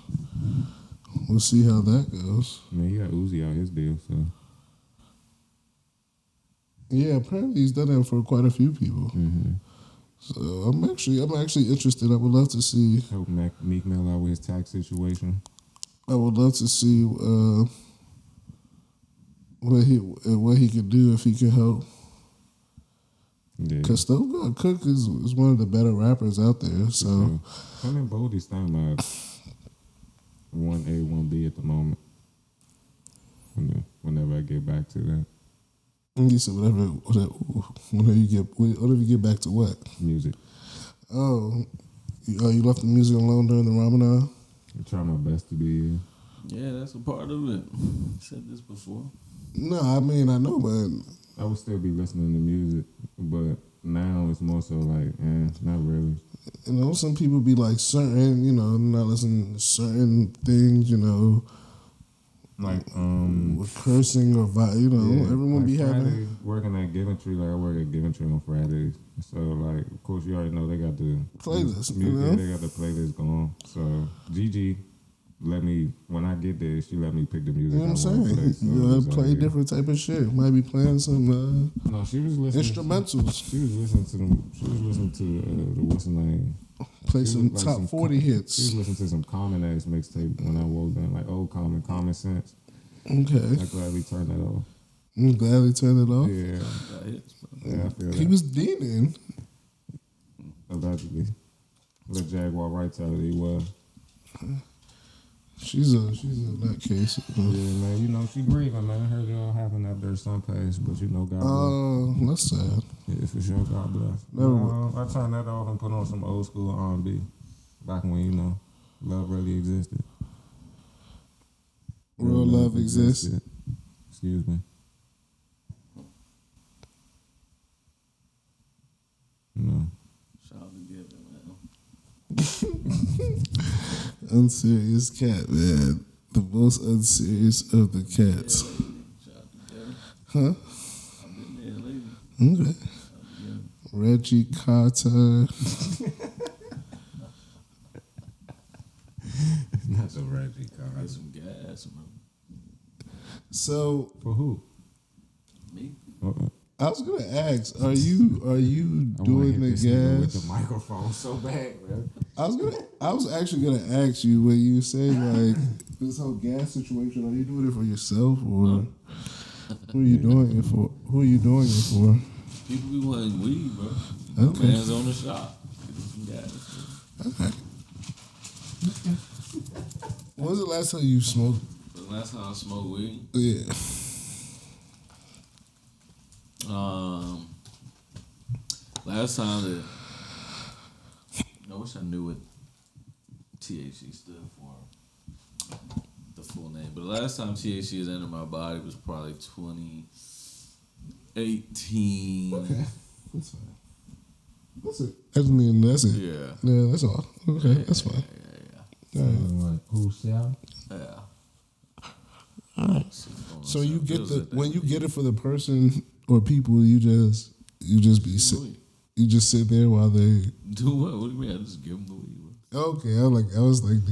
we'll see how that goes. I mean, he got Uzi out his deal, so. Yeah, apparently he's done that for quite a few people. Mm-hmm. So I'm actually interested. I would love to see. Help Meek Mill out with his tax situation. I would love to see what he could do if he could help. Yeah. Cause Stove God Cook is one of the better rappers out there. So Him and Bodie stand like 1A, 1B at the moment. Whenever I get back to that you said whenever you get back to what? music, Oh, you left the music alone during the Ramadan? I try my best to be. Yeah, that's a part of it. Said this before. No, I mean I know, but I would still be listening to music, but now it's more so like, not really. you know, some people be like certain, you know, not listening to certain things, you know, Like with cursing or you know, yeah, everyone like be Friday, having working at Giventry. Like I work at Giventry on Fridays, so like of course you already know they got the playlist, music, you know? they got the playlist going. So Gigi let me, when I get there, she let me pick the music. You know what I'm I wanna saying? play, so You know, it's play like- different type of shit. Might be playing some No, she was listening. instrumentals. She was listening to them. She was listening to the what's the name? Play She some was like top some 40 She was hits. listening to some Common Ass mixtape when I woke up, like old Common Sense. Okay. I gladly turned that off. I'm glad they turned it off. Yeah, Got hits, bro. yeah, I feel He that. was dealing. Allegedly. Let Jaguar Wright tell it he was. She's a nutcase. Yeah, man, you know, she grieving, man. I heard it all happened after her son passed, but you know, God bless. That's sad. Yeah, for sure, God bless. Never I turned that off and put on some old school R&B. Back when, you know, love really existed. Real love exists. Excuse me. No. Shout out to Giving, man. Unserious cat, man. The most unserious of the cats. Shout out to Giving. Huh? I've been there, lady. Okay. Reggie Carter. Not the Reggie Get card. some gas, man. So For who? Me? I was gonna ask, are you I wanna doing hit the this nigga with gas? the microphone so bad, man. I was actually gonna ask you when you say like this whole gas situation. Are you doing it for yourself or who are you doing it for? Who are you doing it for? People be wanting weed, bro. Okay. Man's on the shop. Get some gas. Okay. When was the last time you smoked? The last time I smoked weed, Yeah. last time that I wish I knew what THC stood for, the full name. But the last time THC has entered my body was probably 2018. Okay. That's fine. That's it. That's me. That's it. Yeah. Yeah, that's all. Okay, that's fine. Yeah. All right. Who shall? Yeah. All right. Going So you on get feels the like that. when you get it for the person or people, you just be you just sit there while they. Do what? What do you mean? I just give them the weed. Okay, I was like,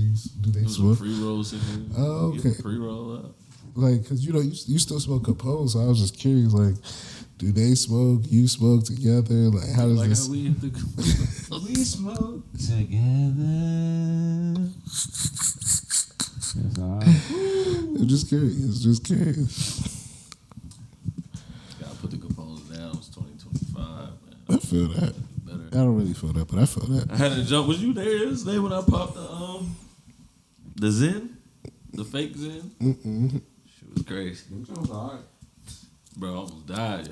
do they It was a smoke? pre-roll situation. Oh, Get the okay. pre-roll up. Like, cause you know you still smoke Capone, so I was just curious. Like, do they smoke? You smoke together? Like, how does Like this? how we hit the. We smoke together. That's all right. I'm just curious. Just curious. Gotta put the components down. It's 2025, man. I feel that. Better. I don't really feel that, but I feel that. I had to jump. Was you there yesterday when I popped the Zen? The fake Zen? Shit was crazy. Them Jones alright. Bro, I almost died.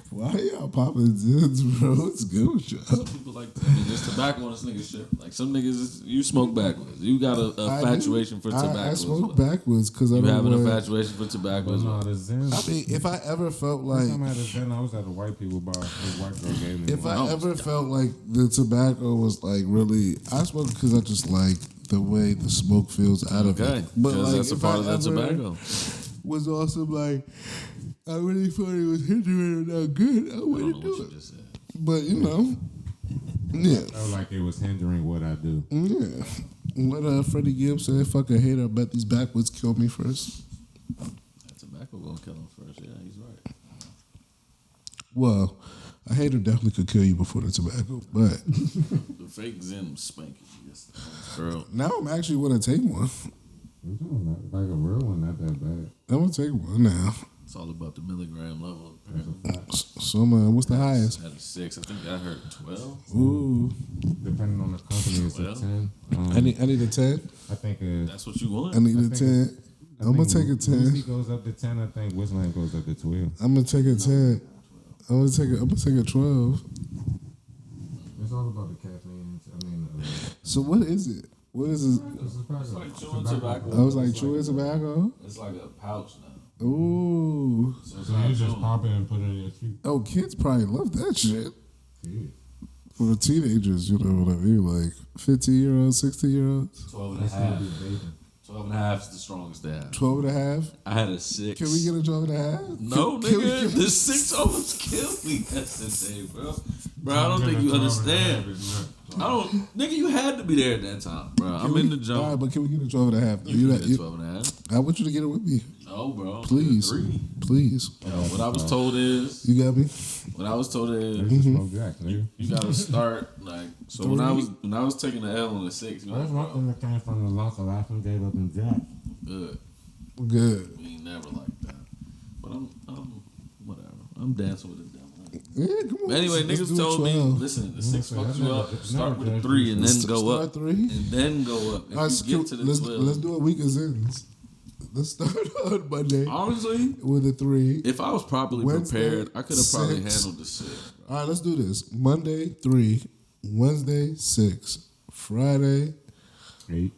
Why y'all popping Zins, bro? It's good with y'all. Some people like, I mean, there's tobacco on this nigga shit. Like, some niggas, you smoke backwards. You got a infatuation for tobacco. I smoke backwards because I You don't have an want. infatuation for tobacco But as no, well. the Zen. I mean, if I ever felt Last like, time I had a Zen, I was at a white people bar. This white girl gave me if one. I ever felt like the tobacco was like really, I smoke because I just like the way the smoke feels out of Okay, it. But because like, that's a if part I of that ever tobacco. was awesome, like I really thought it was hindering or not good, I I don't know wouldn't what do you it. just said. But you know, yeah. I felt like it was hindering what I do. Yeah. What Freddie Gibbs said, fuck a hater, I bet these backwards kill me first. That tobacco gonna kill him first. Yeah, he's right. Well, a hater definitely could kill you before the tobacco, but The fake Zen was spanky. Yes, girl. now I'm actually want to take one. Them Jones not- Like a real one, not that bad. I'm going to take one now. It's all about the milligram level. Apparently, So, what's the highest? at a 6, I think I heard 12. Ooh, Depending on the company, it's Well. a 10. I need a 10. I think That's what you want. I need I a think 10. I'm going to take a 10. Lucy goes up to 10. I think Whistling goes up to 12. I'm going to take a 10. I'm going to take a 12. It's all about the caffeine. I mean, So what is it? What is it? It's like chewing tobacco. I was like chewing tobacco. It's like a pouch now. Ooh. So it's so not you just chewing. pop it and put it in your teeth. Oh, kids probably love that shit. Yeah. For teenagers, you know what I mean? Like 15-year-olds, 16-year-olds, 12 and a That's gonna half. be vaping. 12 and a half is the strongest they have. 12 and a half. I had a 6. Can we get a 12 and a half? No, Can we nigga. get- The 6 almost killed me yesterday, bro. Bro, I don't think you understand. I don't, nigga. You had to be there at that time, bro. I'm in the All right, jump. but can we get a 12 and a half? You get a 12 and a half. I want you to get it with me. No, bro. Please. 3. Please. What I was told is, You got me? what I was told They is, just smoke Jack, nigga. you gotta start like. So when I was taking the L on the 6, you know, That's one bro, thing that came from the loss of life and gave up in Jack. good. Good. We ain't never like that. But I'm whatever. I'm dancing with the devil. Yeah, come on. But anyway, let's niggas do told me, 12. listen, the 6 say, fucks I you never- up. Start never with a judged 3 and then Let's go start up. 3. And then go up. If All right, you get to the let's 12. do a week of Zins. Let's start on Monday Honestly, with a 3. if I was properly Wednesday, prepared, I could have probably 6. handled the 6. All right, let's do this. Monday 3, Wednesday 6, Friday 8.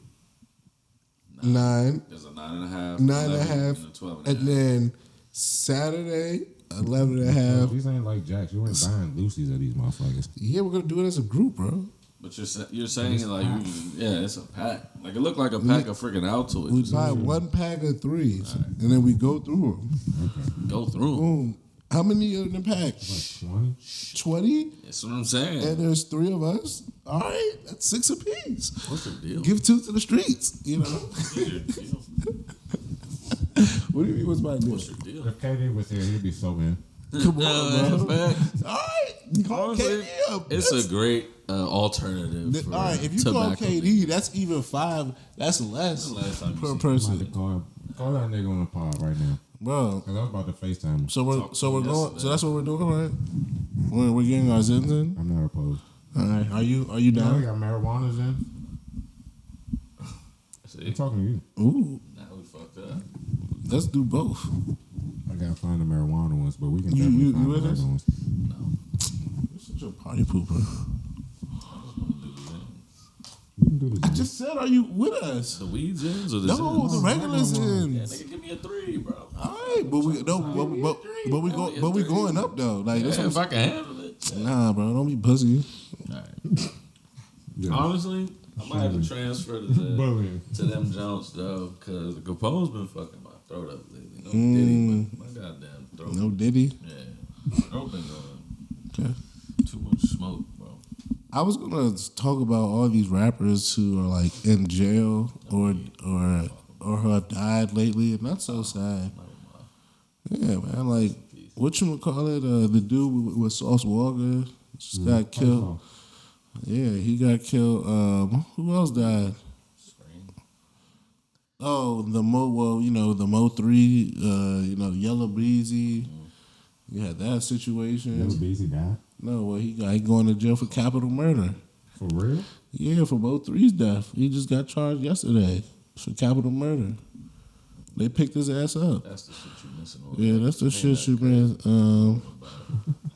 9, There's a 9.5, 9.5, and a 12 and then Saturday 11 and a half. These ain't like Jacks. You ain't buying Lucy's of these motherfuckers. Yeah, we're gonna do it as a group, bro. But you're saying like yeah, it's a pack. Like it looked like a pack of freaking Altoids. We buy one pack of 3s, and then we go through them. Go through 'em. Boom. How many are in the pack? Like 20? 20? That's what I'm saying. And there's 3 of us. All right, that's 6 apiece. What's the deal? Give 2 to the streets. You know. What's your deal? What do you mean? What's my deal? What's your deal? If KD was here, he'd be so in. Come on, bro. Facts. All right, call Honestly, KD up. it's a great alternative. For All right, if you call tobacco. KD, that's even 5. That's less When's the last time you per seen I'm about to person, call that nigga on the pod right now. bro. Cause I was about to FaceTime him. So we're Talk so we're to him going. yesterday. So that's what we're doing, right? We're getting our Zins in. I'm not opposed. All right, are you Now we down? got marijuana's in. See, I'm talking to you. Ooh, now we fucked up. let's do both. I gotta find the marijuana ones, but we can You- definitely you find with the us? other ones. No, You're such a party pooper. I just want to do the Zins. We can do I this. just said, are you with us? The weeds Zins or the No, Zins? the regular Yeah, Zins. nigga, give me a 3, bro. All right, but we no, but we going up though. Like that's Yeah, what if I can handle it. I'm, nah, bro, don't be pussy. All right. Yeah. Honestly, I might have to transfer to Bullying. them Jones though, because the Capone's been fucking my throat up lately. No Diddy, but my goddamn throat. No Diddy. Yeah, throat been going. Okay. Too much smoke, bro. I was gonna talk about all these rappers who are like in jail or who have died lately, and that's so sad. Yeah, man. Like what you call it? The dude with Sauce Walker just got killed. Yeah, he got killed. Who else died? Scream. Oh, the Mo 3, Yellow Breezy. You had that situation. Little Beezy died. No, well, he going to jail for capital murder. For real? Yeah, for Mo 3's death. He just got charged yesterday. for capital murder. They picked his ass up. That's the shit you missing on. Yeah, that's the shit you been.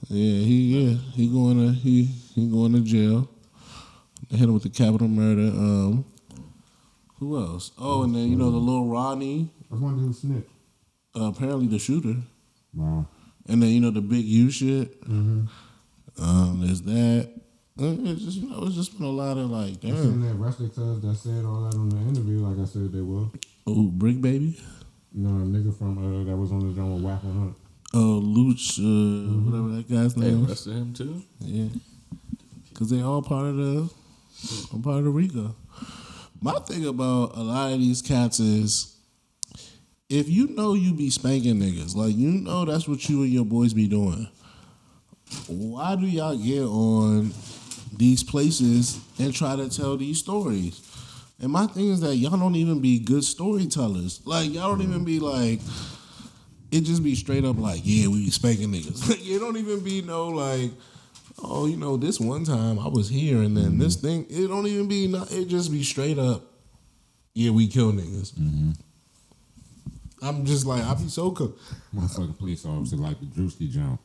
He going to jail. They hit him with the capital murder. Who else? Oh, and then the little Ronnie. I wonder who snitched. Apparently the shooter. Wow. And then the big U shit. Mm-hmm. There's that. It's just it's just been a lot of like, I seen damn. that wrestling cuz that said all that on the interview, like I said they will. Oh, Brick Baby. No, a nigga from that was on the joint with Whack 100. Oh, Luch, whatever that guy's They name is. arrested him too. Yeah, because they all part of the RICO. My thing about a lot of these cats is, if you be spanking niggas, like that's what you and your boys be doing, why do y'all get on these places and try to tell these stories? And my thing is that y'all don't even be good storytellers. Like, y'all don't even be like, it just be straight up like, yeah, we be spanking niggas. Like, it don't even be no like, oh, this one time I was here and then this thing, it don't even be, it just be straight up, yeah, we kill niggas. Mm-hmm. I'm just like, I be so cool. Motherfucking police officer like the Drewski jump.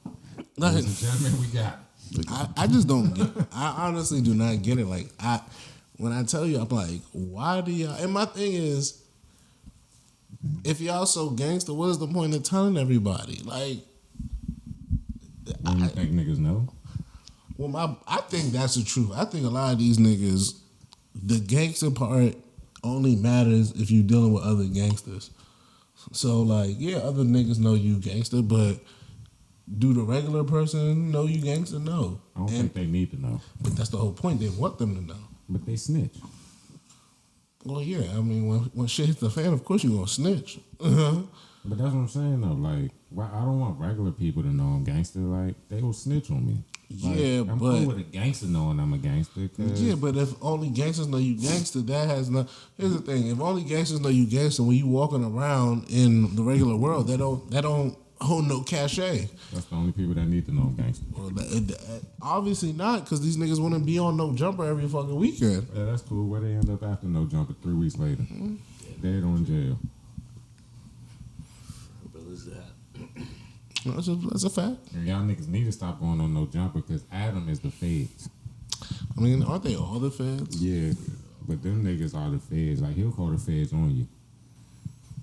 Like, Ladies and gentlemen, we got it. I just don't get it. I honestly do not get it. Like, when I tell you, I'm like, why do y'all? And my thing is, if y'all so gangster, what is the point of telling everybody? Like, You think niggas know? well, I think that's the truth. I think a lot of these niggas, the gangster part only matters if you're dealing with other gangsters. So, like, yeah, other niggas know you gangster, but do the regular person know you gangster? No. I don't think they need to know. But that's the whole point. They want them to know. But they snitch. Well, yeah. I mean, when shit hits the fan, of course you're going to snitch. But that's what I'm saying, though. Like, I don't want regular people to know I'm gangster. Like, they will snitch on me. Like, Yeah, I'm but- cool with a gangster knowing I'm a gangster. Yeah, but if only gangsters know you gangster, that has no. Here's the thing: if only gangsters know you gangster, when you walking around in the regular world, that don't hold no cachet. That's the only people that need to know I'm gangster. Well, obviously not, because these niggas wouldn't be on no jumper every fucking weekend. Yeah, that's cool. Where they end up after no jumper 3 weeks later? Dead or in jail. What is that? That's a fact. And y'all niggas need to stop going on no jumper because Adam is the feds. I mean, aren't they all the feds? Yeah, but them niggas are the feds. Like, he'll call the feds on you.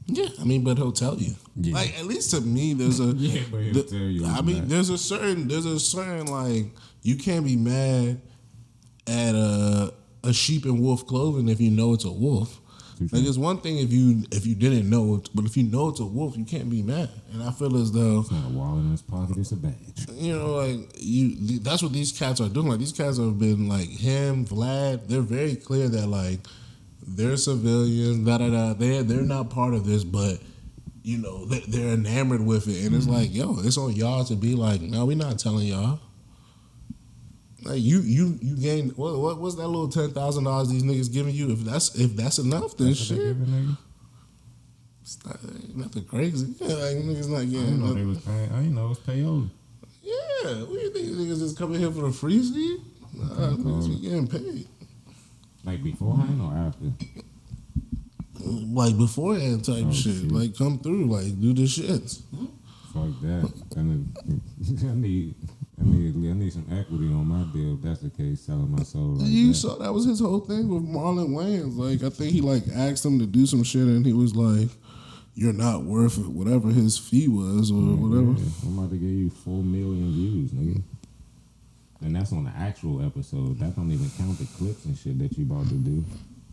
Yeah, I mean, but he'll tell you. Yeah. Like, at least to me, there's a. Yeah, but he'll tell you. I mean, there's a certain like, you can't be mad at a sheep in wolf clothing if you know it's a wolf. Like, it's one thing if you didn't know it, but if you know it's a wolf, you can't be mad. And I feel as though, It's not a wallet in his pocket, it's a badge. that's what these cats are doing. Like, these cats have been like him, Vlad. They're very clear that like they're civilians. They're not part of this, but they're enamored with it. And it's like, yo, it's on y'all to be like, no, we're not telling y'all. Like you gained what's that little $10,000 these niggas giving you? If that's enough, then That's what they shit. giving niggas? It's nothing crazy. Yeah, like niggas not I getting. didn't know they was paying. I didn't know it was payola. Yeah, what do you think niggas just coming here for the free seat? Nah, niggas be getting paid. Like beforehand or after? Like beforehand type shit. Shit. Like come through, like do the shits. Fuck that. I need some equity on my deal. If that's the case, selling my soul like You that. saw that was his whole thing with Marlon Wayans. Like I think he like asked him to do some shit and he was like, "You're not worth it," whatever his fee was or whatever. Yeah, I'm about to give you 4 million views, nigga. And that's on the actual episode. That don't even count the clips and shit that you about to do.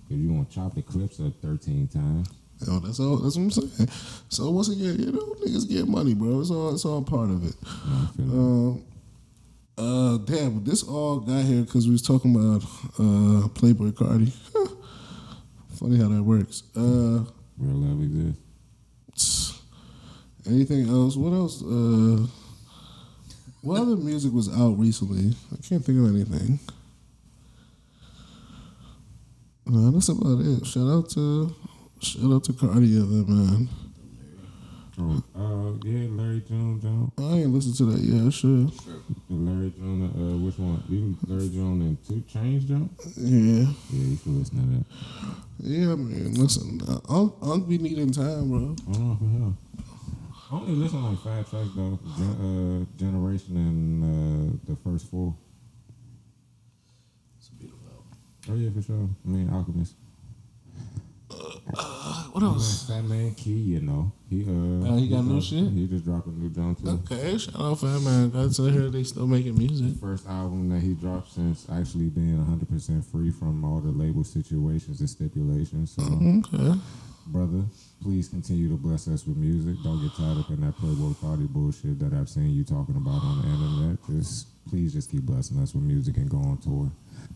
Cause you gonna chop the clips up 13 times. Yo, that's what I'm saying. So once again, niggas get money, bro. It's all part of it. I feel like- Damn, but this all got here because we was talking about Playboy Cardi. Funny how that works. Real love exists. Anything else? What else? What other music was out recently? I can't think of anything. No, that's about it. Shout out to Cardi and them, man. Yeah, Larry June. I ain't listened to that yet. Sure. The Larry June, which one? You Larry June and 2 Chainz jump? Yeah. Yeah, you can listen to that. Yeah, man. Listen, Unc be needing time, bro. I don't know for him. I only listen to like 5 tracks though. Generation and the first 4. It's a beautiful album. Oh yeah, for sure. I mean, Alchemist. What else? Fat Man Key, you know. He got new shit? He just dropped a new jump too. Okay, shout out Fat Man. Glad to hear they still making music. First album that he dropped since actually being 100% free from all the label situations and stipulations. So, Okay. brother, please continue to bless us with music. Don't get tied up in that Playboy Cardi bullshit that I've seen you talking about on the internet. Please just keep blessing us with music and go on tour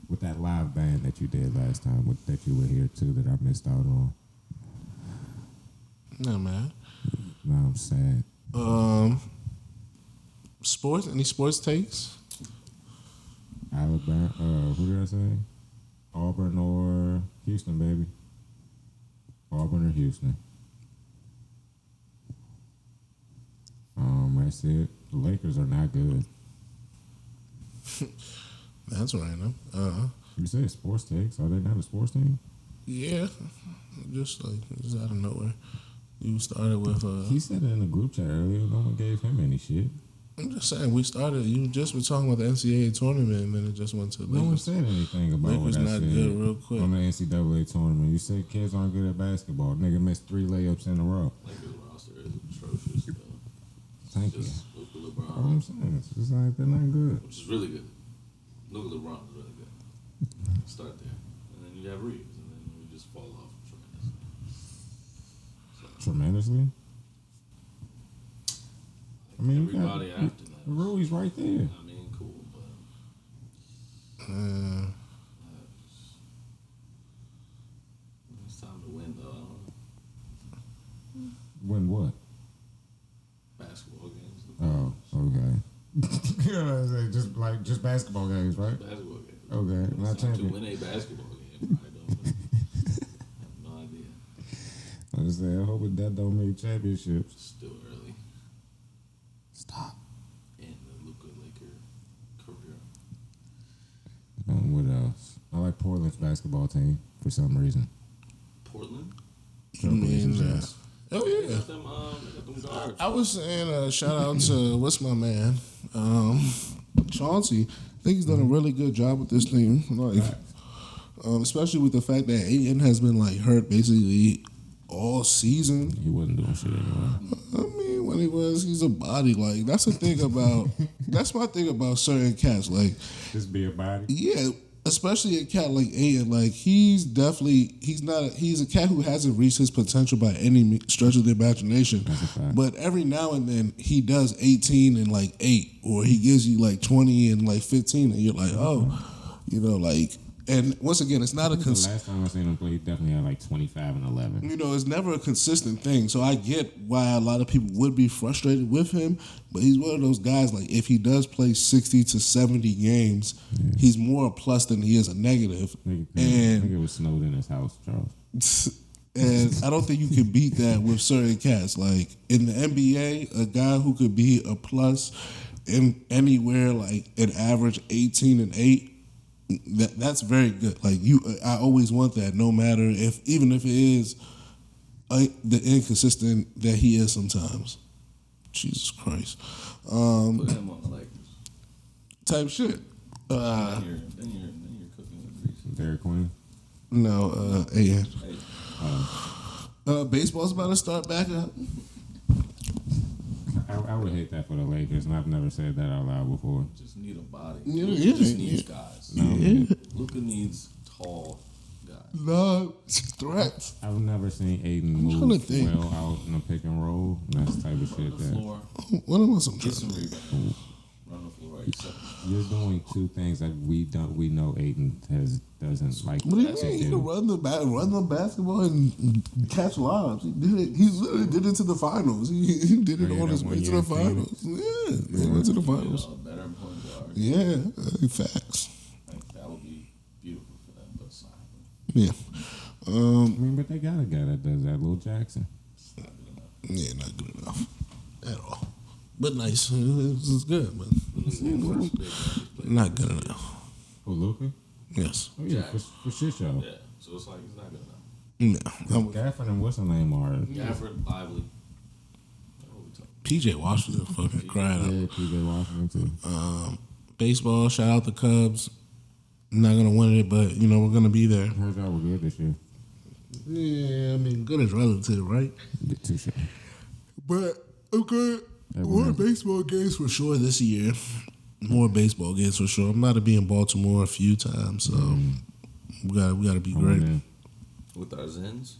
with that live band that you did last time that you were here too that I missed out on. Yeah, man. Now I'm sad. Sports? Any sports takes? Alabama, who did I say? Auburn or Houston, baby. Auburn or Houston. That's it. The Lakers are not good. That's random. You said sports takes. Are they not a sports team? Yeah. Just out of nowhere. You started with He said it in the group chat earlier. No one gave him any shit. I'm just saying, you just were talking about the NCAA tournament and then it just went to No one Lakers. said anything about Lakers what I not said good real quick. on the NCAA tournament. You said kids aren't good at basketball. Nigga missed 3 layups in a row. Lakers roster is atrocious, though. Thank you. Just Luka All LeBron, I'm saying is it's like they're not good. which is really good. Luka LeBron is really good. Start there. And then you have Reeves, and then we just fall off tremendously. Tremendously. I mean, you got Everybody after that. Rui's right there. I mean, cool, but it's time to win, though. I don't know. When what? Basketball games. Oh, okay. You know what I'm saying? Just basketball games, right? Basketball games. Okay, not It's time to champion. win a basketball game. I don't know. I have no idea. I just say I hope that don't make championships. It's still early Stop. in the Luka Laker career. What else? I like Portland's basketball team for some reason. Portland? Some reasons, yes. Oh, They yeah. got them guards. I was saying shout out to, what's my man? Chauncey. I think he's done a really good job with this team. Especially with the fact that Ayton has been hurt basically all season. He wasn't doing shit anyway. I mean, when he's a body. That's the thing about, that's my thing about certain cats. Just be a body. Yeah, especially a cat like Aiden. He's a cat who hasn't reached his potential by any stretch of the imagination. That's a fact. But every now and then he does 18 and 8, or he gives you 20 and 15, and you're like, oh, and once again, it's not a The last time I seen him play, he definitely had 25 and 11. it's never a consistent thing. So I get why a lot of people would be frustrated with him, but he's one of those guys, if he does play 60 to 70 games, he's more a plus than he is a negative. I think it was snowed in his house, Charles. And I don't think you can beat that with certain cats. In the NBA, a guy who could be a plus in anywhere an average 18 and 8, that's very good. I always want that, no matter even if it is the inconsistent that he is sometimes. Jesus Christ, Put him on the Lakers. type shit. Then you're cooking with grease. Derek Queen. No, Aiden. Hey, Baseball's about to start back up. I would hate that for the Lakers, and I've never said that out loud before. just need a body. Yeah, Luka yeah, just yeah. needs guys. Yeah. Luka needs tall guys. No threats. I've never seen Aiden trying move to think. well out in a pick and roll. And that's the type of Run shit the that floor. What am I some Get some rebounds. Run the floor. Except you're doing two things that we know Aiden doesn't like. What do you to mean? He do. can run the basketball and catch lobs. He did it. He literally did it to the finals. He did it Yeah, on his that way one to year the in finals. Yeah, he went to the finals. a better point guard. Yeah, facts. That would be beautiful for them, but it's not. Yeah, I mean, but they got a guy that does that, Lil Jackson. It's not good enough. yeah, not good enough at all. But nice. It's good, but not good enough. Oh, Luka? Yes. Oh yeah, Jackson. for shit show. Yeah, so it's not good enough. Yeah, Gafford and what's her name are? Gafford, Lively. PJ Washington fucking cried out. Yeah, PJ Washington too. Baseball, shout out the Cubs. Not gonna win it, but you know we're gonna be there. Heard y'all were good this year. Yeah, I mean, good is relative, right? Yeah, touche. But okay, Everyone more has- baseball games for sure this year. More baseball games for sure. I'm about to be in Baltimore a few times, so we gotta be I great. went in With our Zens.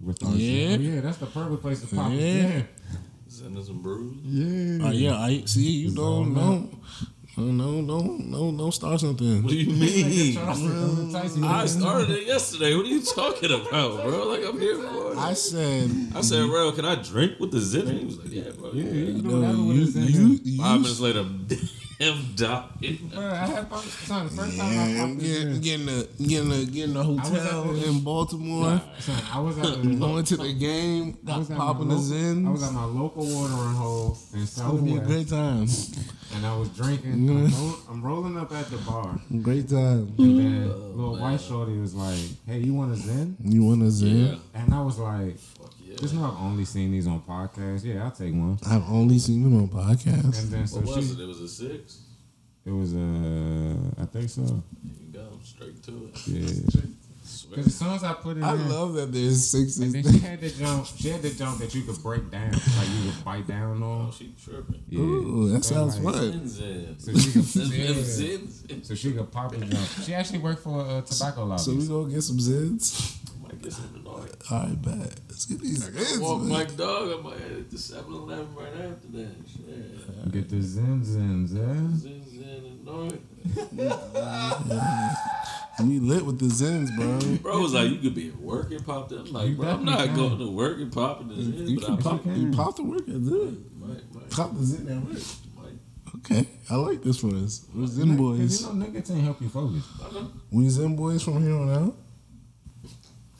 with our Yeah. Oh, yeah, that's the perfect place to pop. Yeah. Yeah. Zens and Brews. Yeah. Yeah, I see. You It's don't all know. No, start something. What do you mean? I I started it yesterday. What are you talking about, bro? Like, I'm here for it. I said, I said, bro, can I drink with the Zen? And he was like, yeah, bro. Yeah, you can do no, whatever with you, this thing. you, 5 you, minutes later, damn died. Bro, I had son, the first time yeah, I I'm popped this getting a hotel at the- in Baltimore. son, I was at the Going to the game, I was at popping my the local- Zins. I was at my local watering hole in It's gonna be a Southwest, great time. and I was drinking. I'm rolling up at the bar, Great time. and then little white shorty was like, "Hey, you want a Zen?" You want a Zen? Yeah. And I was like, Fuck yeah. "Just know I've only seen these on podcasts. Yeah, I'll take one." I've only seen it on podcasts. And then so What was she, it? It was a 6? it was I think so. There you go. Straight to it. Yeah. Swear. Because as soon as I put it I in, love that there's sixes. and then she had the jump. She had the jump that you could break down, like you could bite down Oh, on. she tripping. Yeah. Ooh, that sounds like- fun. Zens. So she could, Zens. yeah. Zens. So she could pop and jump. She actually worked for a tobacco lobby. So we gonna get some Zins. Might get some tonight. All right, bet. Let's get these Walk Zins. Mike Dog. I might head to 7-Eleven right after that. Shit. Get the zins, yeah. Zens in the north. We lit with the Zins, bro. Bro was like, you could be at work and pop them. I'm like, You bro, I'm definitely not can. going to work and popping the Zens, You but can I pop, can. you pop the work at Zin. Might. Pop the Zin at work. Might. Okay, I like this for us. We're Zen boys. Because you know nicotine help you focus. We Zen boys from here on out.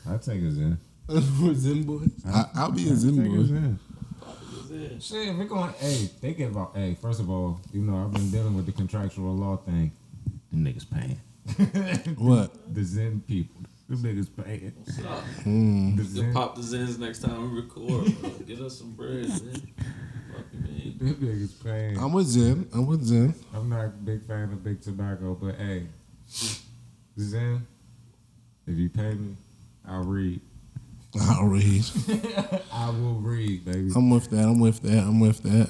I take a zen. We're Zen boys. I'll be a Zen Take a boy. zen. Zens. Shit, we're going. Hey, they give out. Hey, first of all, you know I've been dealing with the contractual law thing. The niggas paying. What? The zen people. The niggas paying. Stop. The You can zen. pop the Zens next time we record, bro. Get us some bread, man. Fuck you, man. The niggas paying. I'm with Zen. I'm with Zen. I'm not a big fan of big tobacco, but hey, Zen, if you pay me, I'll read. I'll read. I will read, baby. I'm with that. I'm with that. I'm with that.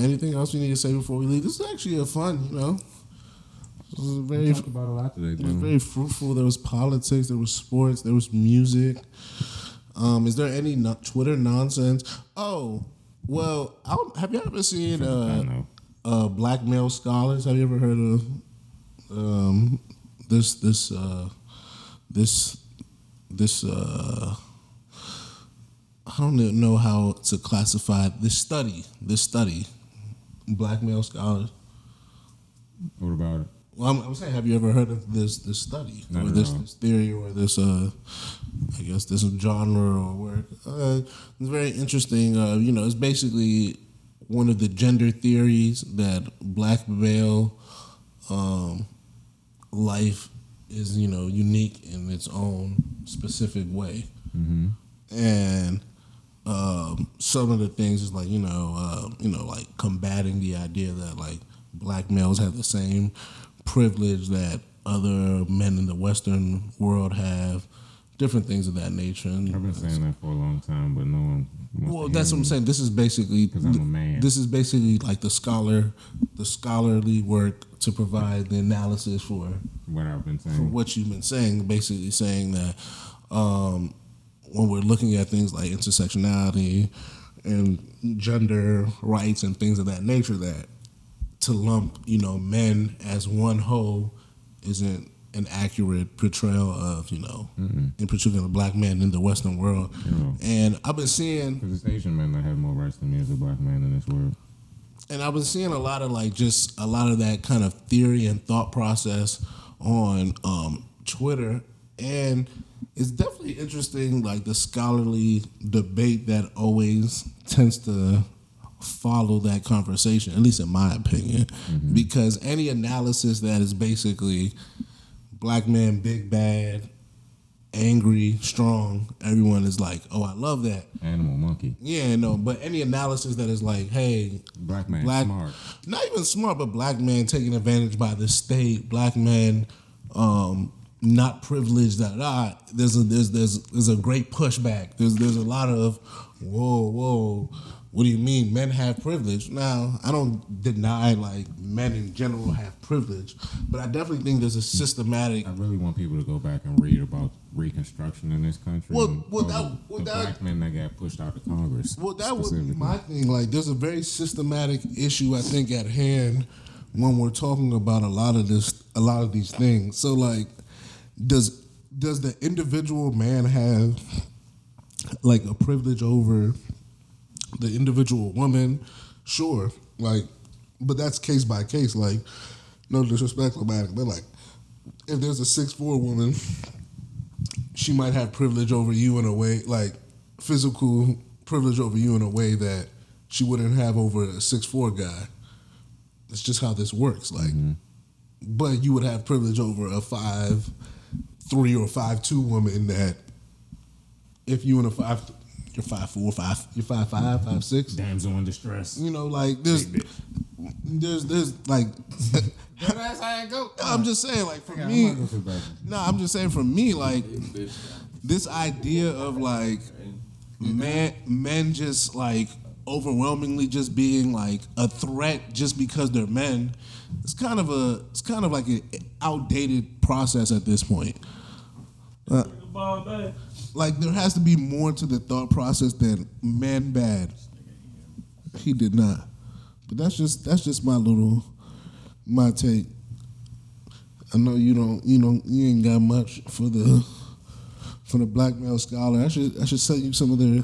Anything else we need to say before we leave? This is actually a fun, you know. This is We very, talked about a lot today, it was man. very fruitful. There was politics. There was sports. There was music. Is there any Twitter nonsense? Oh, well, have you ever seen I know. Black Male Scholars? Have you ever heard of this I don't even know how to classify this study, Black Male Scholars. What about it? Well, I'm saying, have you ever heard of this study Not or at this all. theory or this I guess this genre or work? It's very interesting. It's basically one of the gender theories that black male life is unique in its own specific way, and some of the things is like like combating the idea that like black males have the same privilege that other men in the Western world have, different things of that nature. And I've been saying that for a long time, but no one. wants well, to that's hear what I'm me. saying. This is basically 'Cause I'm a man. This is basically like the scholarly work to provide the analysis for What I've been saying. what you've been saying. Basically saying that when we're looking at things like intersectionality and gender rights and things of that nature, that to lump men as one whole isn't an accurate portrayal of in particular black men in the Western world. Yeah. And I've been seeing Because it's Asian men that have more rights than me as a black man in this world. And I've been seeing a lot of that kind of theory and thought process on Twitter, and it's definitely interesting, like the scholarly debate that always tends to follow that conversation, at least in my opinion, because any analysis that is basically black man big bad angry, strong, everyone is like, oh, I love that. Animal monkey. Yeah, no, but any analysis that is like, hey, Black man smart. not even smart, but black man taken advantage by the state, black man not privileged, there's a great pushback. There's a lot of whoa. What do you mean men have privilege? Now, I don't deny like men in general have privilege, but I definitely think there's a systematic. I really want people to go back and read about Reconstruction in this country. The black men that got pushed out of Congress. Well, that would be my thing. Like, there's a very systematic issue I think at hand when we're talking about a lot of these things. So, like, does the individual man have like a privilege over the individual woman? Sure, like, but that's case by case. Like, no disrespect about it, but like, if there's a 6'4" woman, she might have privilege over you in a way, like physical privilege over you in a way that she wouldn't have over a 6'4" guy. That's just how this works. Like, but you would have privilege over a 5'3" or 5'2" woman that if you in a 5'4", you're 5'4", you're 5'5", 5'6". Damsel in distress. You know, like there's like. That's how it go. I'm just saying, like, for me. I'm just saying, for me, like, this idea of like men just like overwhelmingly just being like a threat just because they're men. It's kind of like an outdated process at this point. Like, there has to be more to the thought process than men bad. He did not, but that's just my take. I know you ain't got much for the black male scholar. I should send you some of their. Yeah,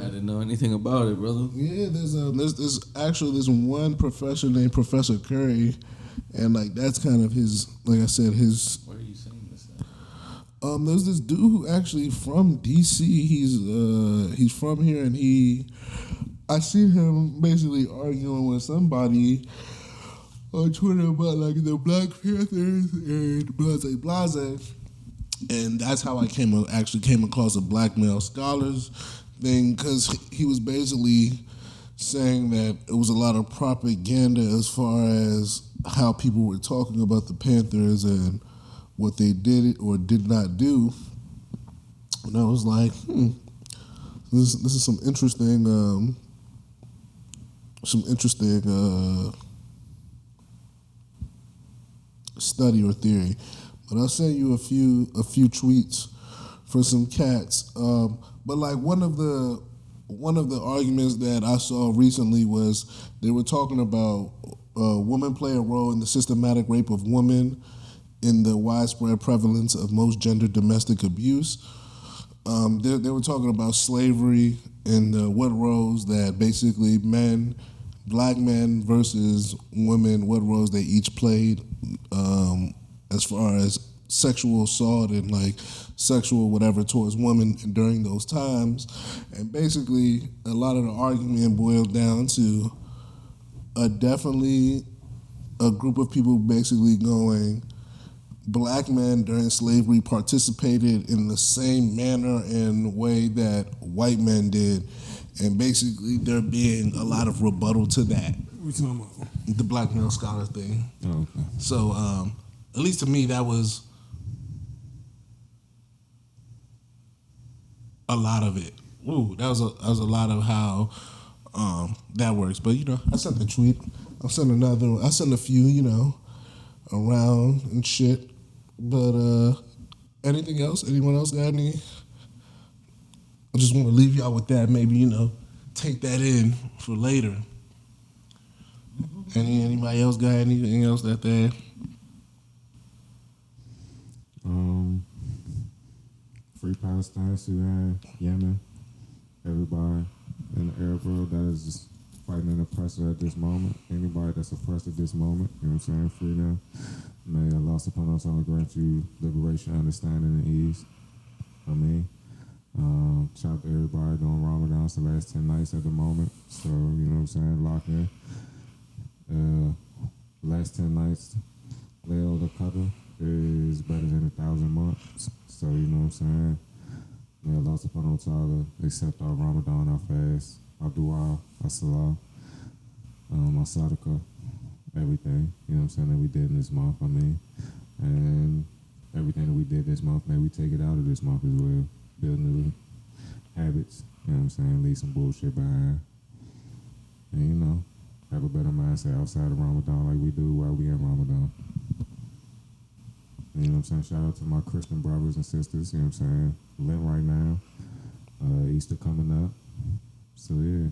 I didn't know anything about it, brother. Yeah, there's one professor named Professor Curry, and like that's kind of his, like I said, his. Where are you saying this at? There's this dude who actually from DC. He's from here, and I seen him basically arguing with somebody on Twitter about like the Black Panthers and blase. And that's how I came across a black male scholars thing, because he was basically saying that it was a lot of propaganda as far as how people were talking about the Panthers and what they did or did not do. And I was like, this is some interesting study or theory. But I'll send you a few tweets for some cats. But like one of the arguments that I saw recently was they were talking about women play a role in the systematic rape of women in the widespread prevalence of most gender domestic abuse. They were talking about slavery and what roles that basically black men versus women, what roles they each played as far as sexual assault and like sexual whatever towards women during those times. And basically a lot of the argument boiled down to definitely a group of people basically going, black men during slavery participated in the same manner and way that white men did. And basically there being a lot of rebuttal to that. What you talking about? The black male scholar thing. Oh, okay. So at least to me that was a lot of it. Ooh, that was a lot of how that works. But I sent the tweet. I'll send another. I'll send a few, around and shit. But anything else? Anyone else got any? I just want to leave y'all with that. Maybe take that in for later. Anybody else got anything else that they? Free Palestine, Sudan, Yemen, everybody in the Arab world that is just fighting an oppressor at this moment. Anybody that's oppressed at this moment, you know what I'm saying? Free them. May Allah subhanahu wa ta'ala grant you liberation, understanding, and ease. Shout out to everybody doing Ramadan. It's the last 10 nights at the moment. So, you know what I'm saying? Lock in. Last 10 nights, Layl the Qadr. is better than 1,000 months. So, you know what I'm saying? May Allah subhanahu wa ta'ala accept our Ramadan, our fast, our dua, our salah, our sadaqah, everything, you know what I'm saying, that we did in this month, and everything that we did this month, may we take it out of this month as well. Build new habits, you know what I'm saying, leave some bullshit behind. And, you know, have a better mindset outside of Ramadan like we do while we in Ramadan. You know what I'm saying? Shout out to my Christian brothers and sisters, you know what I'm saying? Lit right now. Easter coming up. So, yeah.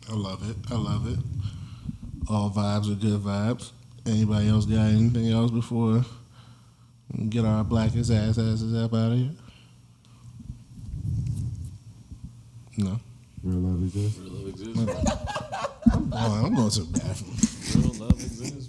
I love it. I love it. All vibes are good vibes. Anybody else got anything else before we get our blackest asses up out of here? No. Real love exists. Real love exists. I'm going to the bathroom. Real love exists.